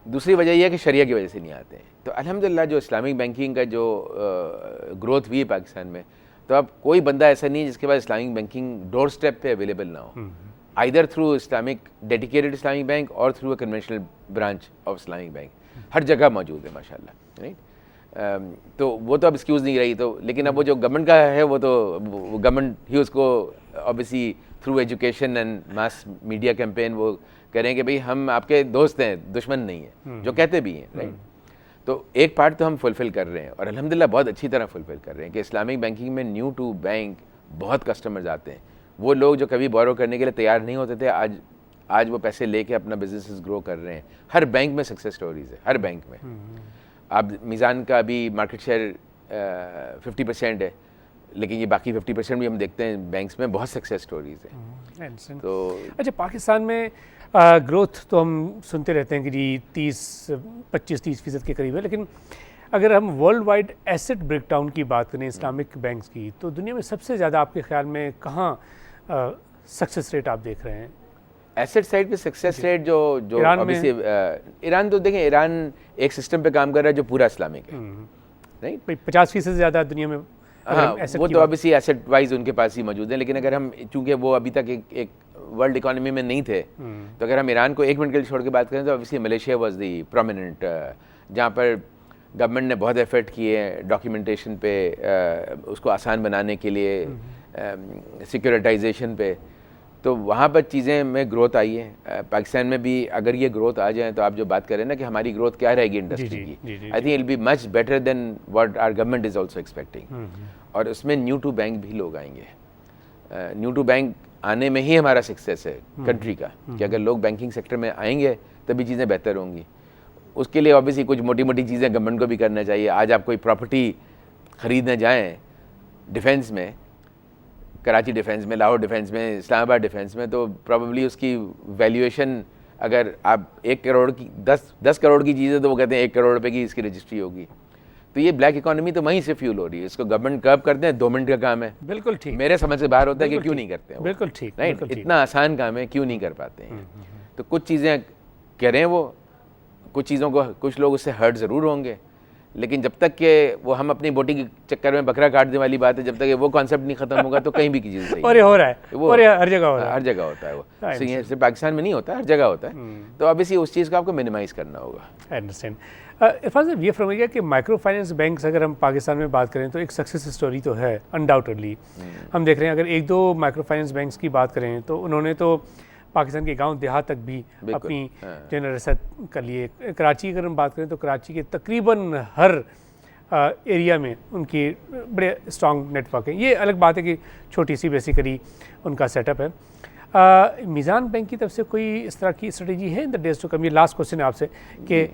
दूसरी वजह यह है कि शरिया की वजह से नहीं आते हैं। तो अल्हम्दुलिल्लाह जो इस्लामिक बैंकिंग का जो ग्रोथ हुई है पाकिस्तान में, तो अब कोई बंदा ऐसा नहीं है जिसके पास इस्लामिक बैंकिंग डोर स्टेप पे अवेलेबल ना हो, either through Islamic dedicated Islamic bank और through a conventional branch of Islamic bank. हर जगह मौजूद है माशाल्लाह, राइट। तो वो तो अब एक्सक्यूज़ नहीं रही, तो लेकिन अब वो जो गवर्नमेंट का है वो तो गवर्नमेंट ही उसको obviously through education and mass media campaign वो करें कि भाई हम आपके दोस्त हैं, दुश्मन नहीं है, जो कहते भी हैं, राइट। तो एक पार्ट तो हम फुलफ़िल कर रहे हैं और अल्हम्दुलिल्लाह बहुत अच्छी तरह फुलफ़िल कर रहे हैं कि इस्लामिक बैंकिंग में न्यू टू बैंक बहुत कस्टमर्स आते हैं। वो लोग जो कभी बोरो करने के लिए तैयार नहीं होते थे, आज वो पैसे लेके अपना बिजनेस ग्रो कर रहे हैं। हर बैंक में सक्सेस स्टोरीज है, हर बैंक में। अब मीज़ान का अभी मार्केट शेयर 50% है, लेकिन ये बाकी 50% भी हम देखते हैं बैंक्स में बहुत सक्सेस स्टोरीज हैं। तो अच्छा, पाकिस्तान में ग्रोथ तो हम सुनते रहते हैं कि जी 25-30% के करीब है, लेकिन अगर हम वर्ल्ड वाइड एसेट ब्रेकडाउन की बात करें इस्लामिक बैंक्स की, तो दुनिया में सबसे ज़्यादा आपके ख्याल में कहाँ सक्सेस रेट आप देख रहे हैं? एसेट साइड पे सक्सेस रेट जो ऑब्वियसली ईरान, तो देखें ईरान एक सिस्टम पे काम कर रहा है जो पूरा इस्लामिक है, राइट। 50% से ज़्यादा दुनिया में, हाँ, वो तो ऑब्वियसली एसेट वाइज उनके पास ही मौजूद है। लेकिन अगर हम, चूंकि वो अभी तक एक वर्ल्ड इकोनॉमी में नहीं थे, तो अगर हम ईरान को एक मिनट के लिए छोड़ के बात करें तो obviously Malaysia was the prominent, जहाँ पर गवर्नमेंट ने बहुत एफर्ट किए डॉक्यूमेंटेशन पे, उसको आसान बनाने के लिए, सिक्योरिटाइजेशन पे, तो वहाँ पर चीज़ें में ग्रोथ आई है। पाकिस्तान में भी अगर ये ग्रोथ आ जाए तो आप जो बात करें ना कि हमारी ग्रोथ क्या रहेगी इंडस्ट्री की, I think it be much better than what our government is also expecting. और उसमें न्यू टू बैंक भी लोग आएंगे। न्यू टू बैंक आने में ही हमारा सक्सेस है कंट्री का, कि अगर लोग बैंकिंग सेक्टर में आएंगे तभी चीज़ें बेहतर होंगी। उसके लिए ऑब्वियसली कुछ मोटी मोटी चीज़ें गवर्नमेंट को भी करना चाहिए। आज आप कोई प्रॉपर्टी ख़रीदने जाएँ डिफेंस में, कराची डिफेंस में, लाहौर डिफेंस में, इस्लामाबाद डिफेंस में, तो प्रॉबली उसकी वैल्यूएशन, अगर आप 1 करोड़ की 10 करोड़ की चीज़ है तो वो कहते हैं 1 करोड़ रुपए की इसकी रजिस्ट्री होगी। तो ये ब्लैक इकोनॉमी तो वहीं से फ्यूल हो रही है। इसको गवर्नमेंट कर्ब करते हैं, 2 मिनट का काम है। बिल्कुल ठीक, मेरे समझ से बाहर होता है कि क्यों नहीं करते हैं। बिल्कुल ठीक, राइट, इतना आसान काम है, क्यों नहीं कर पाते हैं। तो कुछ चीज़ें करें वो, कुछ चीज़ों को कुछ लोग उससे हर्ट ज़रूर होंगे, लेकिन जब तक कि वो हम अपनी बोटी के चक्कर में बकरा काटने वाली बात है, जब तक वो कॉन्सेप्ट नहीं खत्म होगा तो कहीं भी की चीज़ सही और ये हो रहा है, वो और ये हर जगह हो रहा है, हर जगह होता है वो। सिर्फ पाकिस्तान में नहीं होता, हर जगह होता है। तो ऑब्वियसली उस चीज़ को आपको मिनिमाइज़ करना होगा। I understand. इरफान साहब, ये फरमाइएगा कि माइक्रो फाइनेंस बैंक्स अगर हम पाकिस्तान में बात करें तो एक सक्सेस स्टोरी तो है अनडाउटेडली। हम देख रहे हैं, अगर 1-2 माइक्रो फाइनेंस बैंक्स की बात करें तो उन्होंने तो पाकिस्तान के गांव देहात तक भी अपनी जनरसत कर लिए। कराची अगर हम बात करें तो कराची के तकरीबन हर एरिया में उनकी बड़े स्ट्रॉन्ग नेटवर्क है। ये अलग बात है कि छोटी सी बेसिकली उनका सेटअप है। मीज़ान बैंक की तरफ से कोई इस तरह की स्ट्रेटजी है in the days to come? ये लास्ट क्वेश्चन है आपसे कि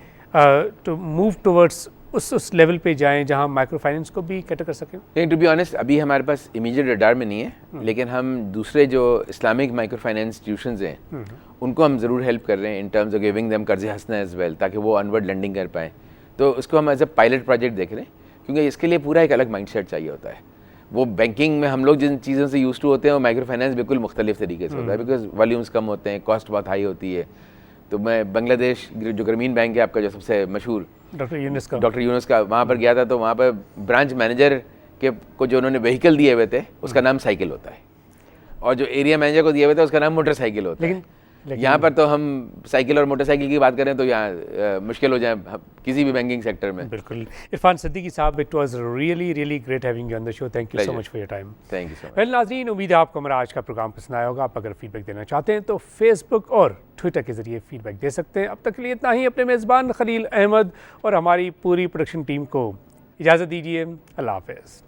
टू मूव टुवर्ड्स उस लेवल पे जाएं जहां माइक्रो फाइनेंस को भी कैटर कर सकें। नहीं, टू बी ऑनेस्ट अभी हमारे पास इमीडिएट रडार में नहीं है, लेकिन हम दूसरे जो इस्लामिक माइक्रो फाइनेंस इंस्टीट्यूशंस हैं उनको हम ज़रूर हेल्प कर रहे हैं in terms of giving them कर्ज हसना एज वेल, ताकि वो अनवर्ड लेंडिंग कर पाएँ। तो उसको हम एज अ पायलट प्रोजेक्ट देख रहे हैं, क्योंकि इसके लिए पूरा एक अलग माइंडसेट चाहिए होता है। वो बैंकिंग में हम लोग जिन चीज़ों से यूज टू होते हैं वो माइक्रो फाइनेंस बिल्कुल मुख्तलिफ तरीके से होता है, बिकॉज वॉल्यूम्स कम होते हैं, कॉस्ट बहुत हाई होती है। तो मैं बांग्लादेश जो ग्रामीण बैंक है आपका, जो सबसे मशहूर डॉक्टर यूनुस का, वहाँ पर गया था। तो वहाँ पर ब्रांच मैनेजर के को जो उन्होंने व्हीकल दिए हुए थे उसका नाम साइकिल होता है, और जो एरिया मैनेजर को दिए हुए थे उसका नाम मोटरसाइकिल होता है। यहाँ पर तो हम साइकिल और मोटरसाइकिल की बात करें तो यहाँ मुश्किल हो जाए किसी भी बैंकिंग सेक्टर में। बिल्कुल। इरफान सिद्दीकी साहब, it was really great having you on the show. Thank you so much for your time. Thank you so much. Well नाज़रीन, उम्मीद है आपको हमारा आज का प्रोग्राम पसंद आया होगा। आप अगर फीडबैक देना चाहते हैं तो फेसबुक और ट्विटर के जरिए फीडबैक दे सकते हैं। अब तक के लिए इतना ही। अपने मेज़बान खलील अहमद और हमारी पूरी प्रोडक्शन टीम को इजाज़त दीजिए। अल्लाह हाफ़िज़।